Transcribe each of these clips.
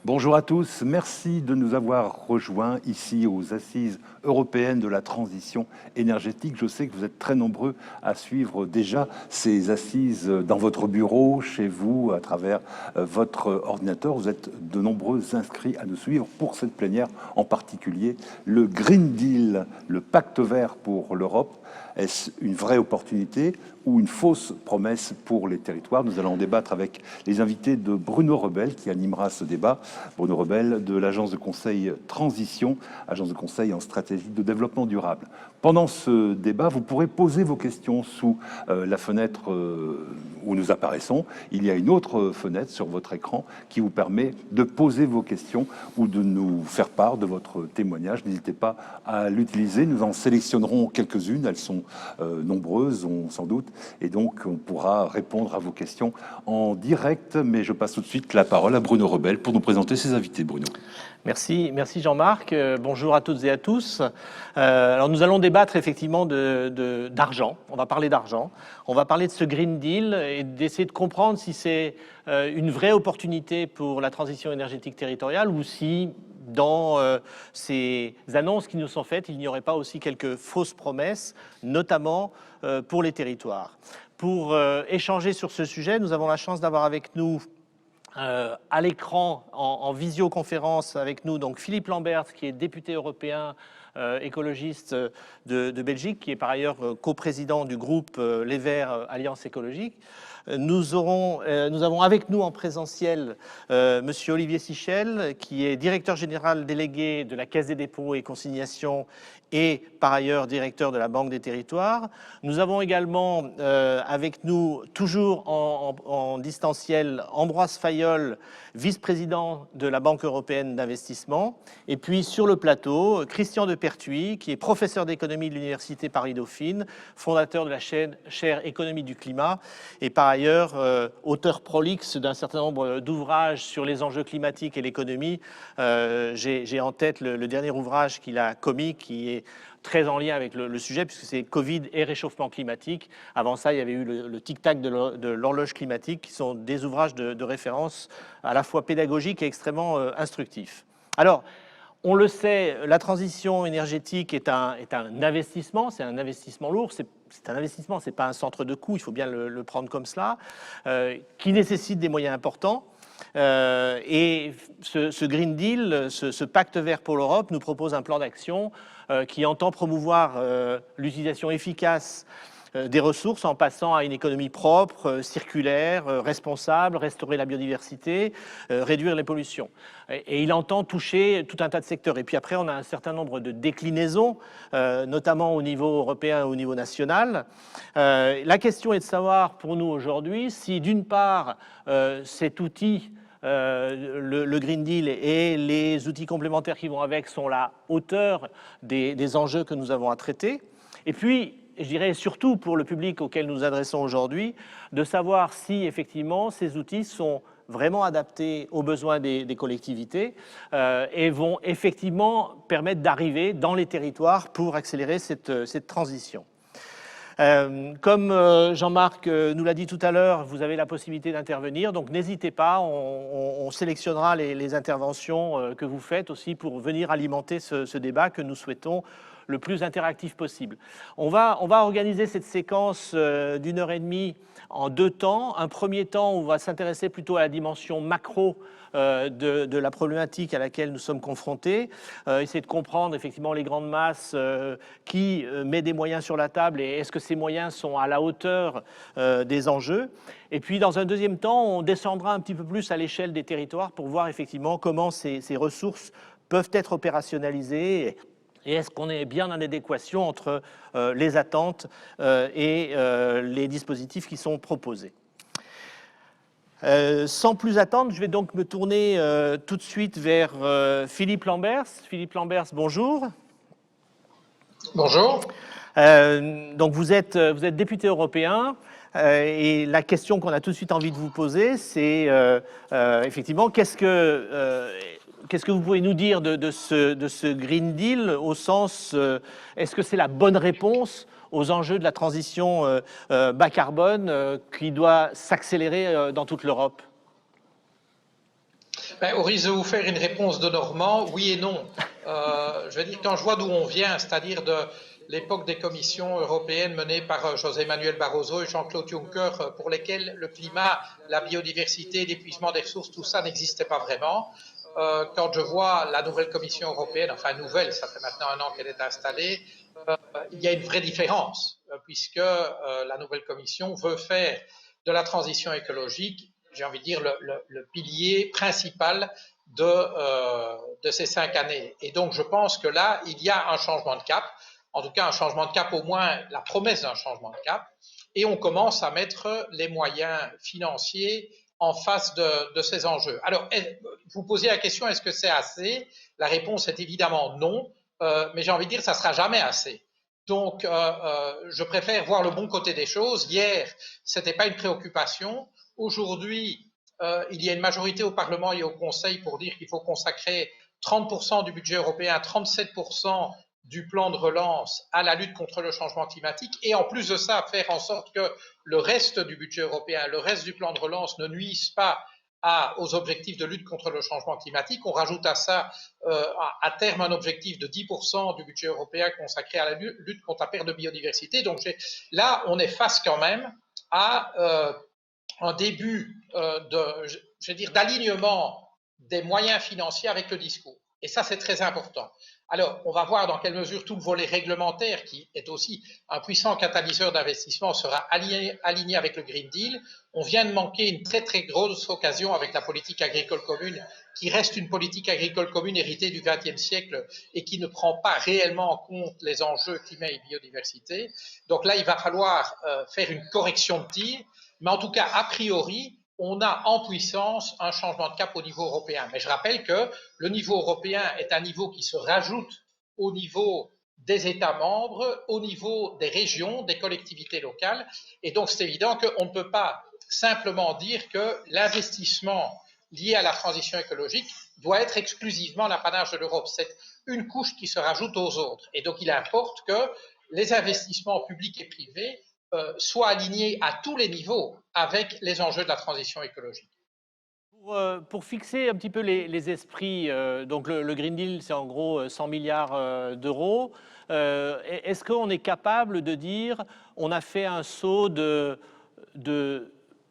Bonjour à tous, merci de nous avoir rejoints ici aux Assises européennes de la transition énergétique. Je sais que vous êtes très nombreux à suivre déjà ces assises dans votre bureau, chez vous, à travers votre ordinateur. Vous êtes de nombreux inscrits à nous suivre pour cette plénière, en particulier le Green Deal, le pacte vert pour l'Europe. Est-ce une vraie opportunité ou une fausse promesse pour les territoires? Nous allons en débattre avec les invités de Bruno Rebel qui animera ce débat. Bruno Rebel de l'agence de conseil Transition, agence de conseil en stratégie de développement durable. Pendant ce débat, vous pourrez poser vos questions sous la fenêtre où nous apparaissons. Il y a une autre fenêtre sur votre écran qui vous permet de poser vos questions ou de nous faire part de votre témoignage. N'hésitez pas à l'utiliser. Nous en sélectionnerons quelques-unes. Elles sont nombreuses, sans doute. Et donc, on pourra répondre à vos questions en direct. Mais je passe tout de suite la parole à Bruno Rebel pour nous présenter ses invités. Bruno. Merci Jean-Marc. Bonjour à toutes et à tous. Alors nous allons débattre effectivement d'argent. On va parler d'argent. On va parler de ce Green Deal et d'essayer de comprendre si c'est une vraie opportunité pour la transition énergétique territoriale ou si dans ces annonces qui nous sont faites, il n'y aurait pas aussi quelques fausses promesses, notamment pour les territoires. Pour échanger sur ce sujet, nous avons la chance d'avoir avec nous à l'écran, en visioconférence avec nous, donc Philippe Lamberts, qui est député européen écologiste de Belgique, qui est par ailleurs coprésident du groupe Les Verts Alliance écologique. Nous avons avec nous en présentiel Monsieur Olivier Sichel, qui est directeur général délégué de la Caisse des dépôts et consignations et par ailleurs directeur de la Banque des territoires. Nous avons également avec nous, toujours en distanciel, Ambroise Fayol, vice-président de la Banque européenne d'investissement. Et puis sur le plateau, Christian Depertuis, qui est professeur d'économie de l'Université Paris-Dauphine, fondateur de la chaire Économie du climat et par ailleurs auteur prolixe d'un certain nombre d'ouvrages sur les enjeux climatiques et l'économie. J'ai en tête le dernier ouvrage qu'il a commis, qui est très en lien avec le sujet, puisque c'est Covid et réchauffement climatique. Avant ça, il y avait eu le tic-tac de l'horloge climatique, qui sont des ouvrages de référence à la fois pédagogiques et extrêmement instructifs. Alors, on le sait, la transition énergétique est un investissement, c'est un investissement lourd, c'est un investissement, c'est pas un centre de coût, il faut bien le prendre comme cela, qui nécessite des moyens importants. Et ce Green Deal, ce pacte vert pour l'Europe, nous propose un plan d'action qui entend promouvoir l'utilisation efficace des ressources en passant à une économie propre, circulaire, responsable, restaurer la biodiversité, réduire les pollutions. Et il entend toucher tout un tas de secteurs. Et puis après, on a un certain nombre de déclinaisons, notamment au niveau européen et au niveau national. La question est de savoir pour nous aujourd'hui si d'une part cet outil, le Green Deal et les outils complémentaires qui vont avec sont la hauteur des enjeux que nous avons à traiter. Et puis, je dirais surtout pour le public auquel nous adressons aujourd'hui, de savoir si effectivement ces outils sont vraiment adaptés aux besoins des collectivités et vont effectivement permettre d'arriver dans les territoires pour accélérer cette transition. Comme Jean-Marc nous l'a dit tout à l'heure, vous avez la possibilité d'intervenir, donc n'hésitez pas, on sélectionnera les interventions que vous faites aussi pour venir alimenter ce débat que nous souhaitons le plus interactif possible. On va organiser cette séquence d'une heure et demie en deux temps. Un premier temps où on va s'intéresser plutôt à la dimension macro de la problématique à laquelle nous sommes confrontés, essayer de comprendre effectivement les grandes masses, qui met des moyens sur la table et est-ce que ces moyens sont à la hauteur des enjeux. Et puis dans un deuxième temps, on descendra un petit peu plus à l'échelle des territoires pour voir effectivement comment ces ressources peuvent être opérationnalisées. Et est-ce qu'on est bien en adéquation entre les attentes et les dispositifs qui sont proposés? Sans plus attendre, je vais donc me tourner tout de suite vers Philippe Lamberts. Philippe Lamberts, bonjour. Bonjour. Donc vous êtes député européen. Et la question qu'on a tout de suite envie de vous poser, c'est effectivement qu'est-ce que vous pouvez nous dire de ce Green Deal au sens, est-ce que c'est la bonne réponse aux enjeux de la transition bas carbone qui doit s'accélérer dans toute l'Europe? Ben, au risque de vous faire une réponse de Normand, oui et non. Je veux dire, quand je vois d'où on vient, c'est-à-dire de l'époque des commissions européennes menées par José Manuel Barroso et Jean-Claude Juncker, pour lesquelles le climat, la biodiversité, l'épuisement des ressources, tout ça n'existait pas vraiment. Quand je vois la nouvelle commission européenne, enfin nouvelle, ça fait maintenant 1 an qu'elle est installée, il y a une vraie différence, puisque la nouvelle commission veut faire de la transition écologique, j'ai envie de dire, le pilier principal de ces 5 années. Et donc, je pense que là, il y a un changement de cap, en tout cas un changement de cap, au moins la promesse d'un changement de cap, et on commence à mettre les moyens financiers en face de ces enjeux. Alors, vous posez la question, est-ce que c'est assez? La réponse est évidemment non, mais j'ai envie de dire, ça ne sera jamais assez. Donc, je préfère voir le bon côté des choses. Hier, ce n'était pas une préoccupation. Aujourd'hui, il y a une majorité au Parlement et au Conseil pour dire qu'il faut consacrer 30% du budget européen, 37% du plan de relance à la lutte contre le changement climatique et en plus de ça, faire en sorte que le reste du budget européen, le reste du plan de relance ne nuise pas aux objectifs de lutte contre le changement climatique. On rajoute à ça, à terme, un objectif de 10% du budget européen consacré à la lutte contre la perte de biodiversité. Donc là, on est face quand même à un début je veux dire, d'alignement des moyens financiers avec le discours. Et ça, c'est très important. Alors, on va voir dans quelle mesure tout le volet réglementaire, qui est aussi un puissant catalyseur d'investissement, sera aligné avec le Green Deal. On vient de manquer une très, très grosse occasion avec la politique agricole commune, qui reste une politique agricole commune héritée du XXe siècle et qui ne prend pas réellement en compte les enjeux climat et biodiversité. Donc là, il va falloir faire une correction de tir. Mais en tout cas, a priori, on a en puissance un changement de cap au niveau européen. Mais je rappelle que le niveau européen est un niveau qui se rajoute au niveau des États membres, au niveau des régions, des collectivités locales. Et donc, c'est évident qu'on ne peut pas simplement dire que l'investissement lié à la transition écologique doit être exclusivement l'apanage de l'Europe. C'est une couche qui se rajoute aux autres. Et donc, il importe que les investissements publics et privés soient alignés à tous les niveaux avec les enjeux de la transition écologique. Pour fixer un petit peu les esprits, donc le Green Deal, c'est en gros 100 milliards d'euros. Est-ce qu'on est capable de dire on a fait un saut de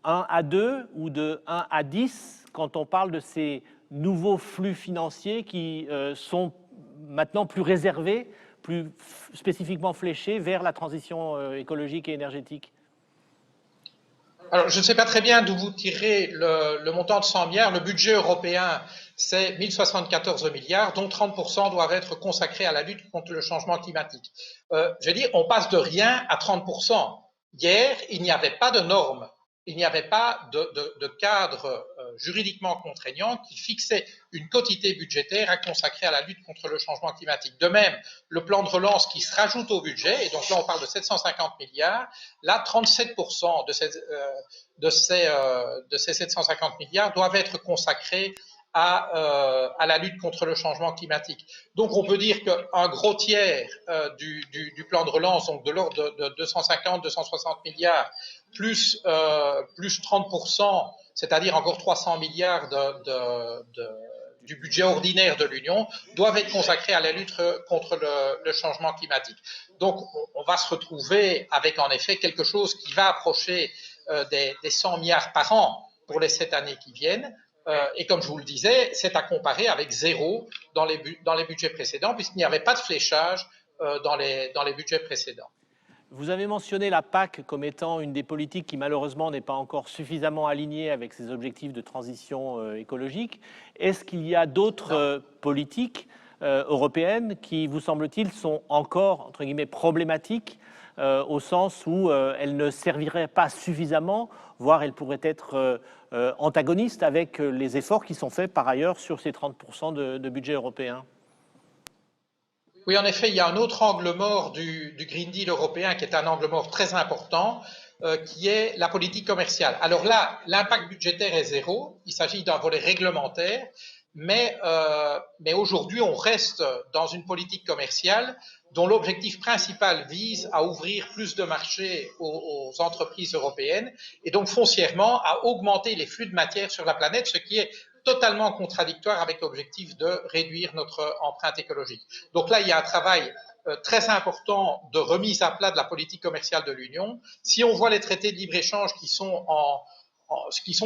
1 à 2 ou de 1 à 10 quand on parle de ces nouveaux flux financiers qui sont maintenant plus réservés, plus spécifiquement fléchés vers la transition écologique et énergétique? Alors, je ne sais pas très bien d'où vous tirez le montant de 100 milliards. Le budget européen, c'est 1074 milliards, dont 30% doivent être consacrés à la lutte contre le changement climatique. Je veux dire, on passe de rien à 30%. Hier, il n'y avait pas de normes, il n'y avait pas de cadre juridiquement contraignant qui fixait une quotité budgétaire à consacrer à la lutte contre le changement climatique. De même, le plan de relance qui se rajoute au budget, et donc là on parle de 750 milliards, là 37% de ces 750 milliards doivent être consacrés à la lutte contre le changement climatique. Donc on peut dire qu'un gros tiers du plan de relance, donc de l'ordre de 250-260 milliards, plus 30%, c'est-à-dire encore 300 milliards du budget ordinaire de l'Union, doivent être consacrés à la lutte contre le changement climatique. Donc on va se retrouver avec en effet quelque chose qui va approcher des 100 milliards par an pour les 7 années qui viennent. Et comme je vous le disais, c'est à comparer avec zéro dans les budgets précédents, puisqu'il n'y avait pas de fléchage dans les budgets précédents. Vous avez mentionné la PAC comme étant une des politiques qui malheureusement n'est pas encore suffisamment alignée avec ses objectifs de transition écologique. Est-ce qu'il y a d'autres politiques européennes qui, vous semble-t-il, sont encore, entre guillemets, problématiques au sens où elles ne serviraient pas suffisamment, voire elles pourraient être antagonistes avec les efforts qui sont faits par ailleurs sur ces 30% de budget européen? Oui, en effet, il y a un autre angle mort du Green Deal européen qui est un angle mort très important, qui est la politique commerciale. Alors là, l'impact budgétaire est zéro, il s'agit d'un volet réglementaire, mais aujourd'hui, on reste dans une politique commerciale dont l'objectif principal vise à ouvrir plus de marchés aux entreprises européennes et donc foncièrement à augmenter les flux de matière sur la planète, ce qui est totalement contradictoire avec l'objectif de réduire notre empreinte écologique. Donc là, il y a un travail très important de remise à plat de la politique commerciale de l'Union. Si on voit les traités de libre-échange qui sont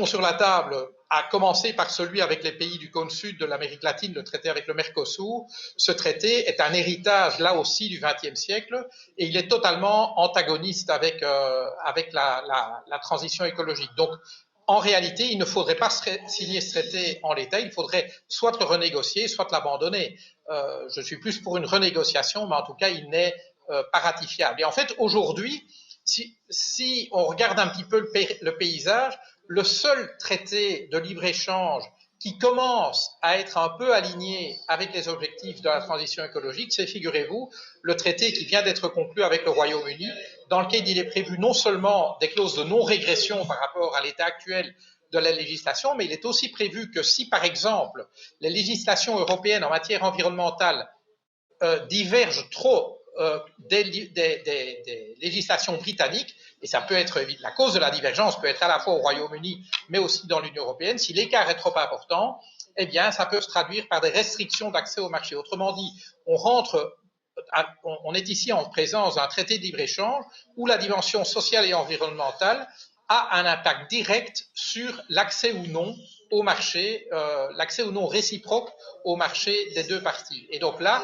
sur la table, à commencer par celui avec les pays du cône sud de l'Amérique latine, le traité avec le Mercosur, ce traité est un héritage là aussi du XXe siècle et il est totalement antagoniste avec la transition écologique. Donc, en réalité, il ne faudrait pas signer ce traité en l'état, il faudrait soit le renégocier, soit l'abandonner. Je suis plus pour une renégociation, mais en tout cas, il n'est pas ratifiable. Et en fait, aujourd'hui, si on regarde un petit peu le paysage, le seul traité de libre-échange qui commence à être un peu aligné avec les objectifs de la transition écologique, c'est, figurez-vous, le traité qui vient d'être conclu avec le Royaume-Uni, dans lequel il est prévu non seulement des clauses de non-régression par rapport à l'état actuel de la législation, mais il est aussi prévu que si, par exemple, les législations européennes en matière environnementale divergent trop des législations britanniques, et ça peut être, la cause de la divergence peut être à la fois au Royaume-Uni, mais aussi dans l'Union européenne, si l'écart est trop important, eh bien, ça peut se traduire par des restrictions d'accès au marché. Autrement dit, on est ici en présence d'un traité de libre-échange où la dimension sociale et environnementale a un impact direct sur l'accès ou non au marché, l'accès ou non réciproque au marché des deux parties. Et donc là,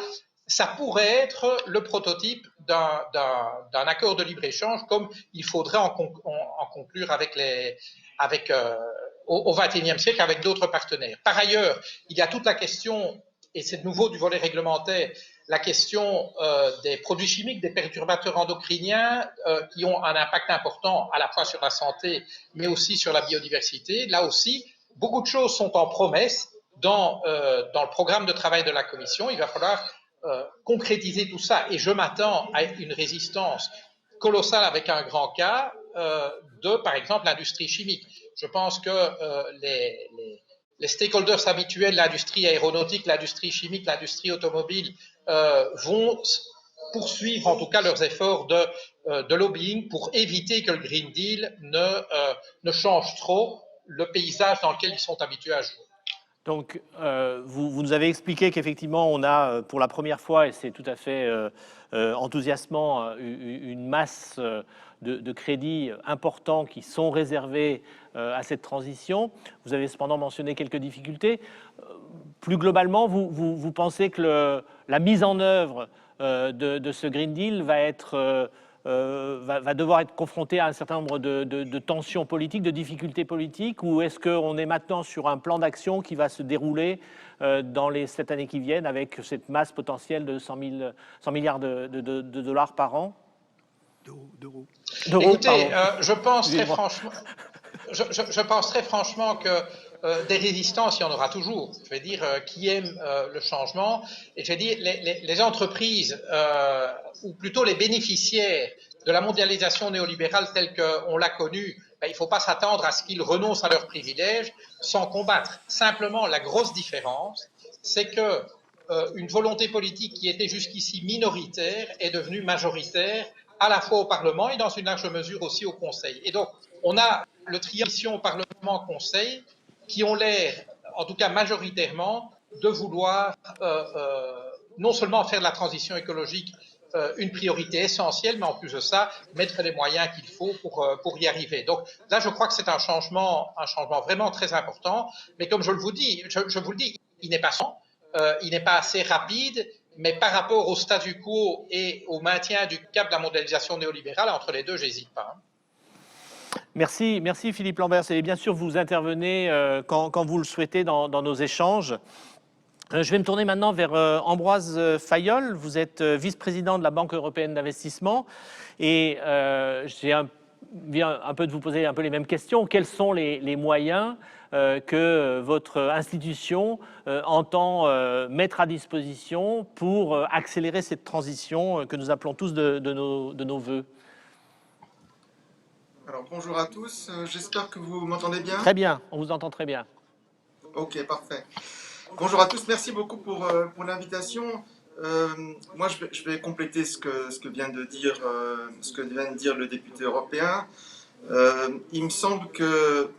ça pourrait être le prototype d'un accord de libre-échange comme il faudrait en conclure au XXIe siècle avec d'autres partenaires. Par ailleurs, il y a toute la question, et c'est de nouveau du volet réglementaire, la question des produits chimiques, des perturbateurs endocriniens qui ont un impact important à la fois sur la santé, mais aussi sur la biodiversité. Là aussi, beaucoup de choses sont en promesse dans le programme de travail de la Commission. Il va falloir concrétiser tout ça et je m'attends à une résistance colossale avec un grand K de, par exemple, l'industrie chimique. Je pense que les stakeholders habituels, l'industrie aéronautique, l'industrie chimique, l'industrie automobile, vont poursuivre en tout cas leurs efforts de lobbying pour éviter que le Green Deal ne change trop le paysage dans lequel ils sont habitués à jouer. Donc, vous nous avez expliqué qu'effectivement, on a pour la première fois, et c'est tout à fait enthousiasmant, une masse de crédits importants qui sont réservés à cette transition. Vous avez cependant mentionné quelques difficultés. Plus globalement, vous pensez que la mise en œuvre de ce Green Deal va devoir être confronté à un certain nombre de tensions politiques, de difficultés politiques, ou est-ce qu'on est maintenant sur un plan d'action qui va se dérouler dans les 7 années qui viennent avec cette masse potentielle de 100 milliards de dollars par an? D'euros. Écoutez, je pense très franchement que des résistances, il y en aura toujours. Je vais dire, qui aime le changement. Et je vais dire, les entreprises, ou plutôt les bénéficiaires de la mondialisation néolibérale telle qu'on l'a connue, il ne faut pas s'attendre à ce qu'ils renoncent à leurs privilèges sans combattre. Simplement, la grosse différence, c'est que une volonté politique qui était jusqu'ici minoritaire est devenue majoritaire à la fois au Parlement et dans une large mesure aussi au Conseil. Et donc, on a le triangle Parlement-Conseil qui ont l'air, en tout cas majoritairement, de vouloir non seulement faire de la transition écologique une priorité essentielle, mais en plus de ça, mettre les moyens qu'il faut pour y arriver. Donc là, je crois que c'est un changement vraiment très important. Mais comme je vous le dis, il n'est pas il n'est pas assez rapide, mais par rapport au statu quo et au maintien du cap de la mondialisation néolibérale, entre les deux, j'hésite pas. Merci Philippe Lambert. Et bien sûr, vous intervenez quand vous le souhaitez dans nos échanges. Je vais me tourner maintenant vers Ambroise Fayol. Vous êtes vice-président de la Banque européenne d'investissement et j'ai envie un peu de vous poser un peu les mêmes questions. Quels sont les moyens que votre institution entend mettre à disposition pour accélérer cette transition que nous appelons tous de nos voeux? Alors bonjour à tous, j'espère que vous m'entendez bien. Très bien, on vous entend très bien. Ok, parfait. Bonjour à tous, merci beaucoup pour l'invitation. Moi, je vais compléter ce que vient de dire le député européen. Il me semble que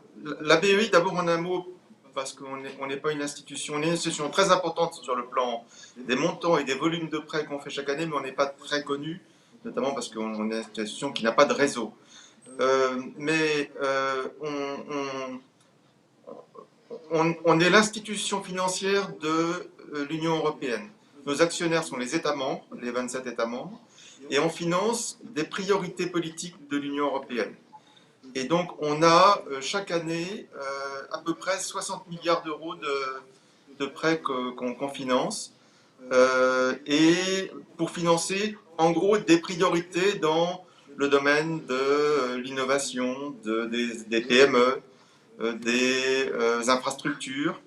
la BEI, d'abord en un mot, parce qu'on n'est pas une institution, on est une institution très importante sur le plan des montants et des volumes de prêts qu'on fait chaque année, mais on n'est pas très connu, notamment parce qu'on est une institution qui n'a pas de réseau. On est l'institution financière de l'Union européenne. Nos actionnaires sont les États membres, les 27 États membres, et on finance des priorités politiques de l'Union européenne. Et donc, on a chaque année à peu près 60 milliards d'euros de prêts qu'on finance, et pour financer, en gros, des priorités dans le domaine de l'innovation, des PME, des infrastructures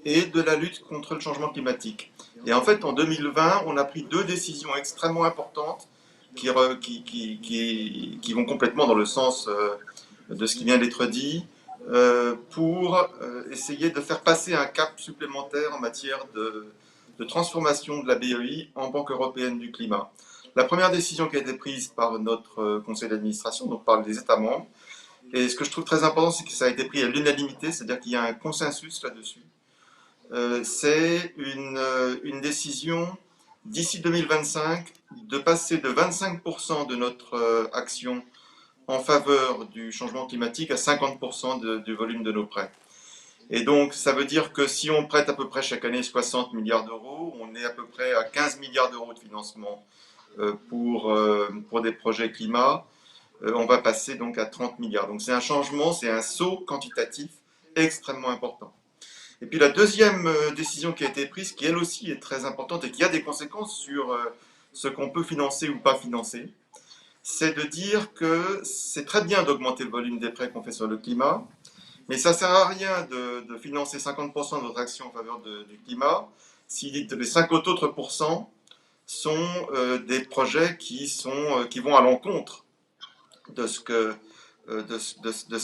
et de la lutte contre le changement climatique. Et en fait, en 2020, on a pris 2 décisions extrêmement importantes qui vont complètement dans le sens de ce qui vient d'être dit, pour essayer de faire passer un cap supplémentaire en matière de transformation de la BEI en Banque européenne du climat. La première décision qui a été prise par notre conseil d'administration, donc par les États membres, et ce que je trouve très important, c'est que ça a été pris à l'unanimité, c'est-à-dire qu'il y a un consensus là-dessus. C'est une décision d'ici 2025 de passer de 25% de notre action en faveur du changement climatique à 50% du volume de nos prêts. Et donc, ça veut dire que si on prête à peu près chaque année 60 milliards d'euros, on est à peu près à 15 milliards d'euros de financement pour des projets climat. On va passer donc à 30 milliards. Donc c'est un changement, c'est un saut quantitatif extrêmement important. Et puis la deuxième décision qui a été prise, qui elle aussi est très importante et qui a des conséquences sur ce qu'on peut financer ou pas financer, c'est de dire que c'est très bien d'augmenter le volume des prêts qu'on fait sur le climat, mais ça ne sert à rien de financer 50% de notre action en faveur du climat si les 50 autres pourcents sont des projets qui vont à l'encontre de ce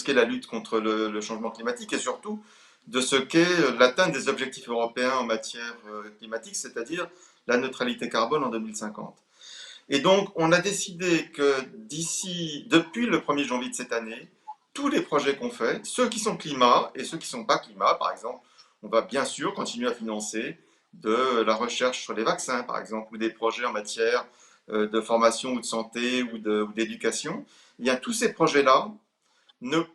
qu'est la lutte contre le changement climatique et surtout de ce qu'est l'atteinte des objectifs européens en matière climatique, c'est-à-dire la neutralité carbone en 2050. Et donc, on a décidé que depuis le 1er janvier de cette année, tous les projets qu'on fait, ceux qui sont climat et ceux qui ne sont pas climat, par exemple, on va bien sûr continuer à financer de la recherche sur les vaccins, par exemple, ou des projets en matière de formation ou de santé ou d'éducation. Eh bien, tous ces projets-là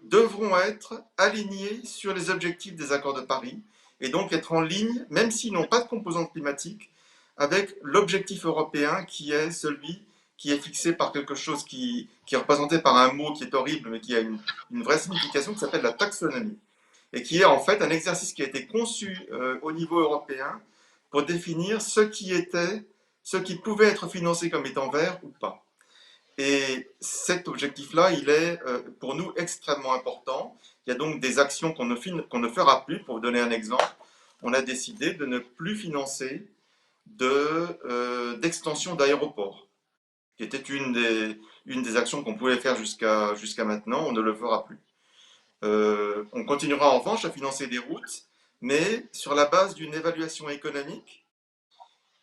devront être alignés sur les objectifs des accords de Paris et donc être en ligne, même s'ils n'ont pas de composante climatique, avec l'objectif européen qui est celui qui est fixé par quelque chose qui est représenté par un mot qui est horrible mais qui a une vraie signification, qui s'appelle la taxonomie, et qui est en fait un exercice qui a été conçu au niveau européen pour définir ce qui pouvait être financé comme étant vert ou pas. Et cet objectif-là, il est pour nous extrêmement important. Il y a donc des actions qu'on ne fera plus. Pour vous donner un exemple, on a décidé de ne plus financer d'extension d'aéroports, qui était une des actions qu'on pouvait faire jusqu'à maintenant. On ne le fera plus. On continuera en revanche à financer des routes, mais sur la base d'une évaluation économique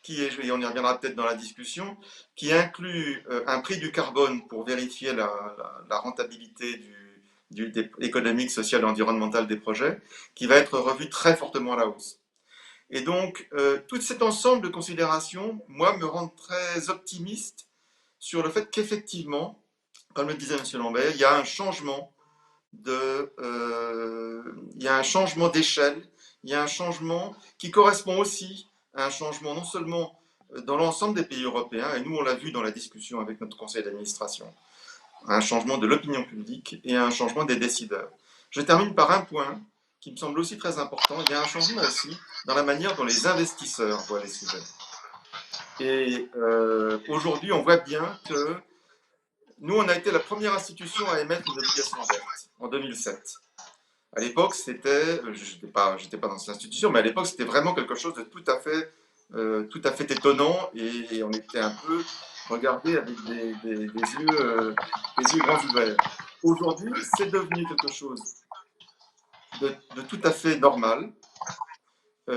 et on y reviendra peut-être dans la discussion, qui inclut un prix du carbone pour vérifier la rentabilité économique, sociale et environnementale des projets, qui va être revu très fortement à la hausse. Et donc, tout cet ensemble de considérations, moi, me rend très optimiste sur le fait qu'effectivement, comme le disait M. Lambert, il y a un changement d'échelle, il y a un changement qui correspond aussi à un changement non seulement dans l'ensemble des pays européens, et nous on l'a vu dans la discussion avec notre conseil d'administration, un changement de l'opinion publique et un changement des décideurs. Je termine par un point qui me semble aussi très important, il y a un changement aussi dans la manière dont les investisseurs voient les sujets. Et aujourd'hui on voit bien que nous on a été la première institution à émettre une obligation verte en 2007. À l'époque, je n'étais pas dans cette institution, mais à l'époque, c'était vraiment quelque chose de tout à fait étonnant et on était un peu regardé avec des yeux grands ouverts. Aujourd'hui, c'est devenu quelque chose de tout à fait normal.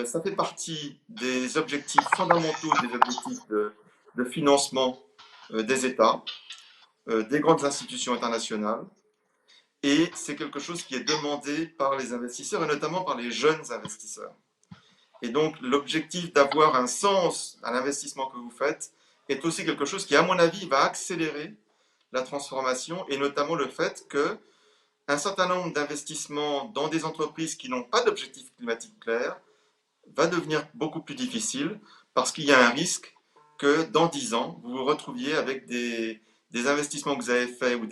Ça fait partie des objectifs fondamentaux, des objectifs de financement des États, des grandes institutions internationales. et c'est quelque chose qui est demandé par les investisseurs et notamment par les jeunes investisseurs. Et donc l'objectif d'avoir un sens à l'investissement que vous faites est aussi quelque chose qui, à mon avis, va accélérer la transformation et notamment le fait que un certain nombre d'investissements dans des entreprises qui n'ont pas d'objectif climatique clair va devenir beaucoup plus difficile parce qu'il y a un risque que dans 10 ans, vous vous retrouviez avec des investissements que vous avez faits ou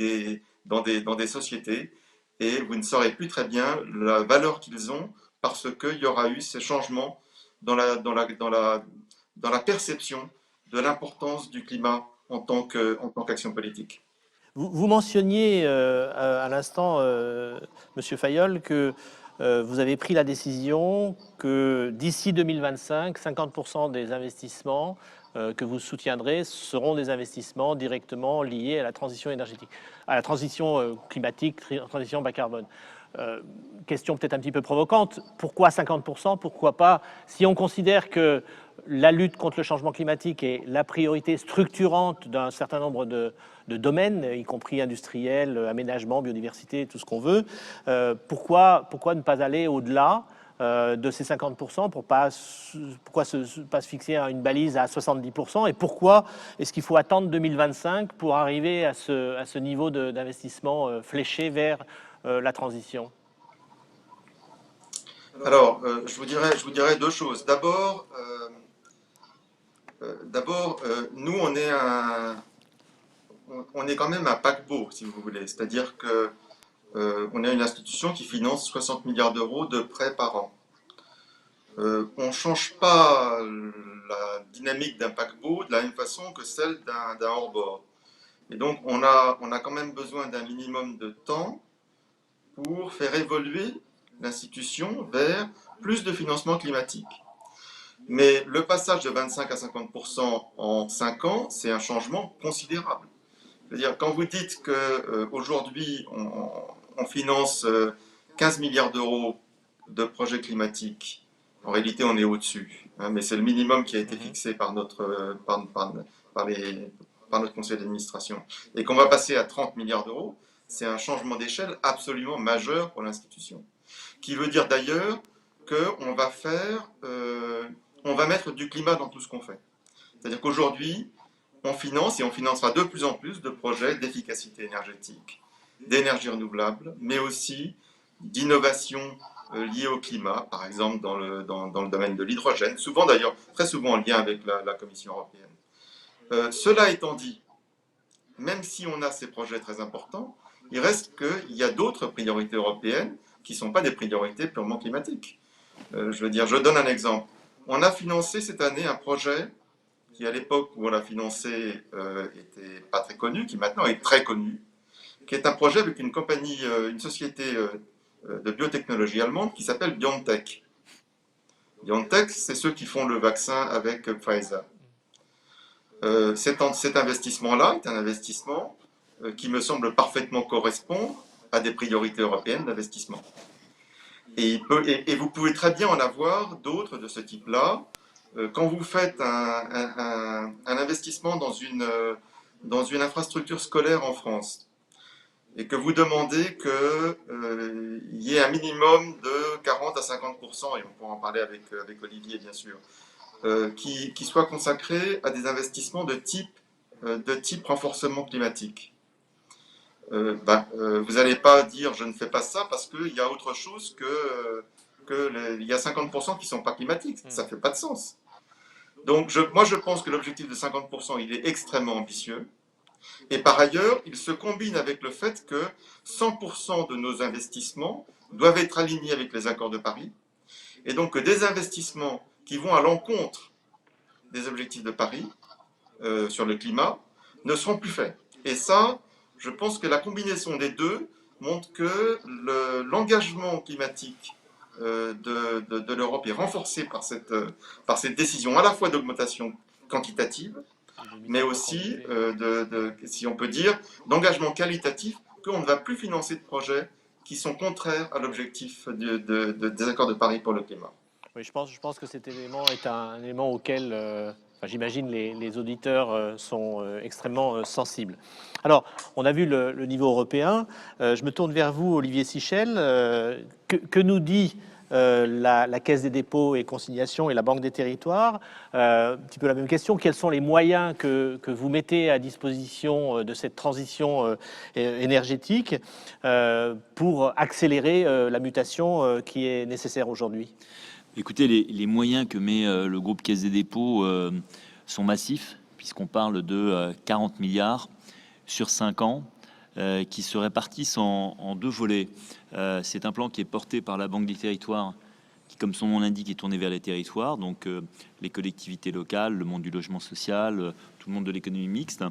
dans des sociétés et vous ne saurez plus très bien la valeur qu'ils ont parce qu'il y aura eu ces changements dans la perception de l'importance du climat en tant qu'action politique. Vous mentionniez à l'instant, Monsieur Fayolle, que vous avez pris la décision que d'ici 2025, 50% des investissements que vous soutiendrez seront des investissements directement liés à la transition énergétique, à la transition climatique, transition bas carbone. Question peut-être un petit peu provocante, pourquoi 50%? Pourquoi pas, si on considère que la lutte contre le changement climatique est la priorité structurante d'un certain nombre de domaines, y compris industriels, aménagement, biodiversité, tout ce qu'on veut, pourquoi ne pas aller au-delà de ces 50%, pourquoi pas se fixer une balise à 70%, et pourquoi est-ce qu'il faut attendre 2025 pour arriver à ce niveau d'investissement fléché vers la transition? Alors, je vous dirais deux choses. D'abord, nous, on est quand même un paquebot, si vous voulez. C'est-à-dire que on est une institution qui finance 60 milliards d'euros de prêts par an. On ne change pas la dynamique d'un paquebot de la même façon que celle d'un hors-bord. Et donc, on a quand même besoin d'un minimum de temps pour faire évoluer l'institution vers plus de financement climatique. Mais le passage de 25 à 50% en 5 ans, c'est un changement considérable. C'est-à-dire, quand vous dites qu'aujourd'hui, on finance 15 milliards d'euros de projets climatiques, en réalité, on est au-dessus. Hein, mais c'est le minimum qui a été fixé par notre conseil d'administration. Et qu'on va passer à 30 milliards d'euros, c'est un changement d'échelle absolument majeur pour l'institution. Qui veut dire d'ailleurs qu'on va on va mettre du climat dans tout ce qu'on fait. C'est-à-dire qu'aujourd'hui, on finance et on financera de plus en plus de projets d'efficacité énergétique, d'énergie renouvelable, mais aussi d'innovation liée au climat, par exemple dans le domaine de l'hydrogène, souvent d'ailleurs, très souvent en lien avec la Commission européenne. Cela étant dit, même si on a ces projets très importants, il reste qu'il y a d'autres priorités européennes qui ne sont pas des priorités purement climatiques. Je donne un exemple. On a financé cette année un projet qui, à l'époque où on l'a financé, était pas très connu, qui maintenant est très connu, qui est un projet avec une compagnie, une société de biotechnologie allemande qui s'appelle BioNTech. BioNTech, c'est ceux qui font le vaccin avec Pfizer. Cet investissement-là est un investissement qui me semble parfaitement correspondre à des priorités européennes d'investissement. Et vous pouvez très bien en avoir d'autres de ce type-là. Quand vous faites un investissement dans une infrastructure scolaire en France et que vous demandez qu'il y ait un minimum de 40 à 50%, et on pourra en parler avec Olivier bien sûr, qui soit consacré à des investissements de type renforcement climatique. Vous n'allez pas dire je ne fais pas ça parce qu'il y a autre chose il y a 50% qui ne sont pas climatiques. Ça ne fait pas de sens. Donc moi je pense que l'objectif de 50% il est extrêmement ambitieux. Et par ailleurs, il se combine avec le fait que 100% de nos investissements doivent être alignés avec les accords de Paris. Et donc que des investissements qui vont à l'encontre des objectifs de Paris sur le climat ne seront plus faits. Et ça, je pense que la combinaison des deux montre que l'engagement climatique de l'Europe est renforcé par cette décision à la fois d'augmentation quantitative, mais aussi, si on peut dire, d'engagement qualitatif, qu'on ne va plus financer de projets qui sont contraires à l'objectif des accords de Paris pour le climat. Oui, je pense que cet élément est un élément auquel Enfin, j'imagine les auditeurs sont extrêmement sensibles. Alors, on a vu le niveau européen. Je me tourne vers vous, Olivier Sichel. Que nous dit la Caisse des dépôts et consignations et la Banque des territoires? Un petit peu la même question. Quels sont les moyens que vous mettez à disposition de cette transition énergétique pour accélérer la mutation qui est nécessaire aujourd'hui? Écoutez, les moyens que met le groupe Caisse des dépôts sont massifs, puisqu'on parle de 40 milliards sur 5 ans, qui se répartissent en 2 volets. C'est un plan qui est porté par la Banque des territoires, qui, comme son nom l'indique, est tourné vers les territoires, donc les collectivités locales, le monde du logement social, tout le monde de l'économie mixte.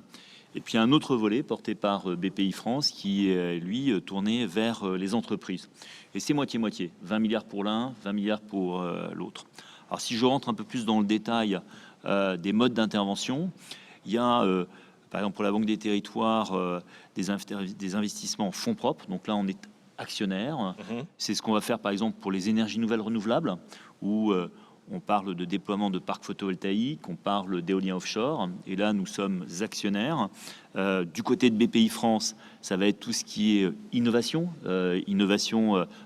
Et puis un autre volet porté par BPI France qui est, lui, tourné vers les entreprises. Et c'est moitié-moitié, 20 milliards pour l'un, 20 milliards pour l'autre. Alors si je rentre un peu plus dans le détail des modes d'intervention, il y a, par exemple pour la Banque des territoires, des investissements en fonds propres. Donc là, on est actionnaire. C'est ce qu'on va faire, par exemple, pour les énergies nouvelles renouvelables, où on parle de déploiement de parcs photovoltaïques, on parle d'éolien offshore, et là nous sommes actionnaires. Du côté de BPI France, ça va être tout ce qui est innovation,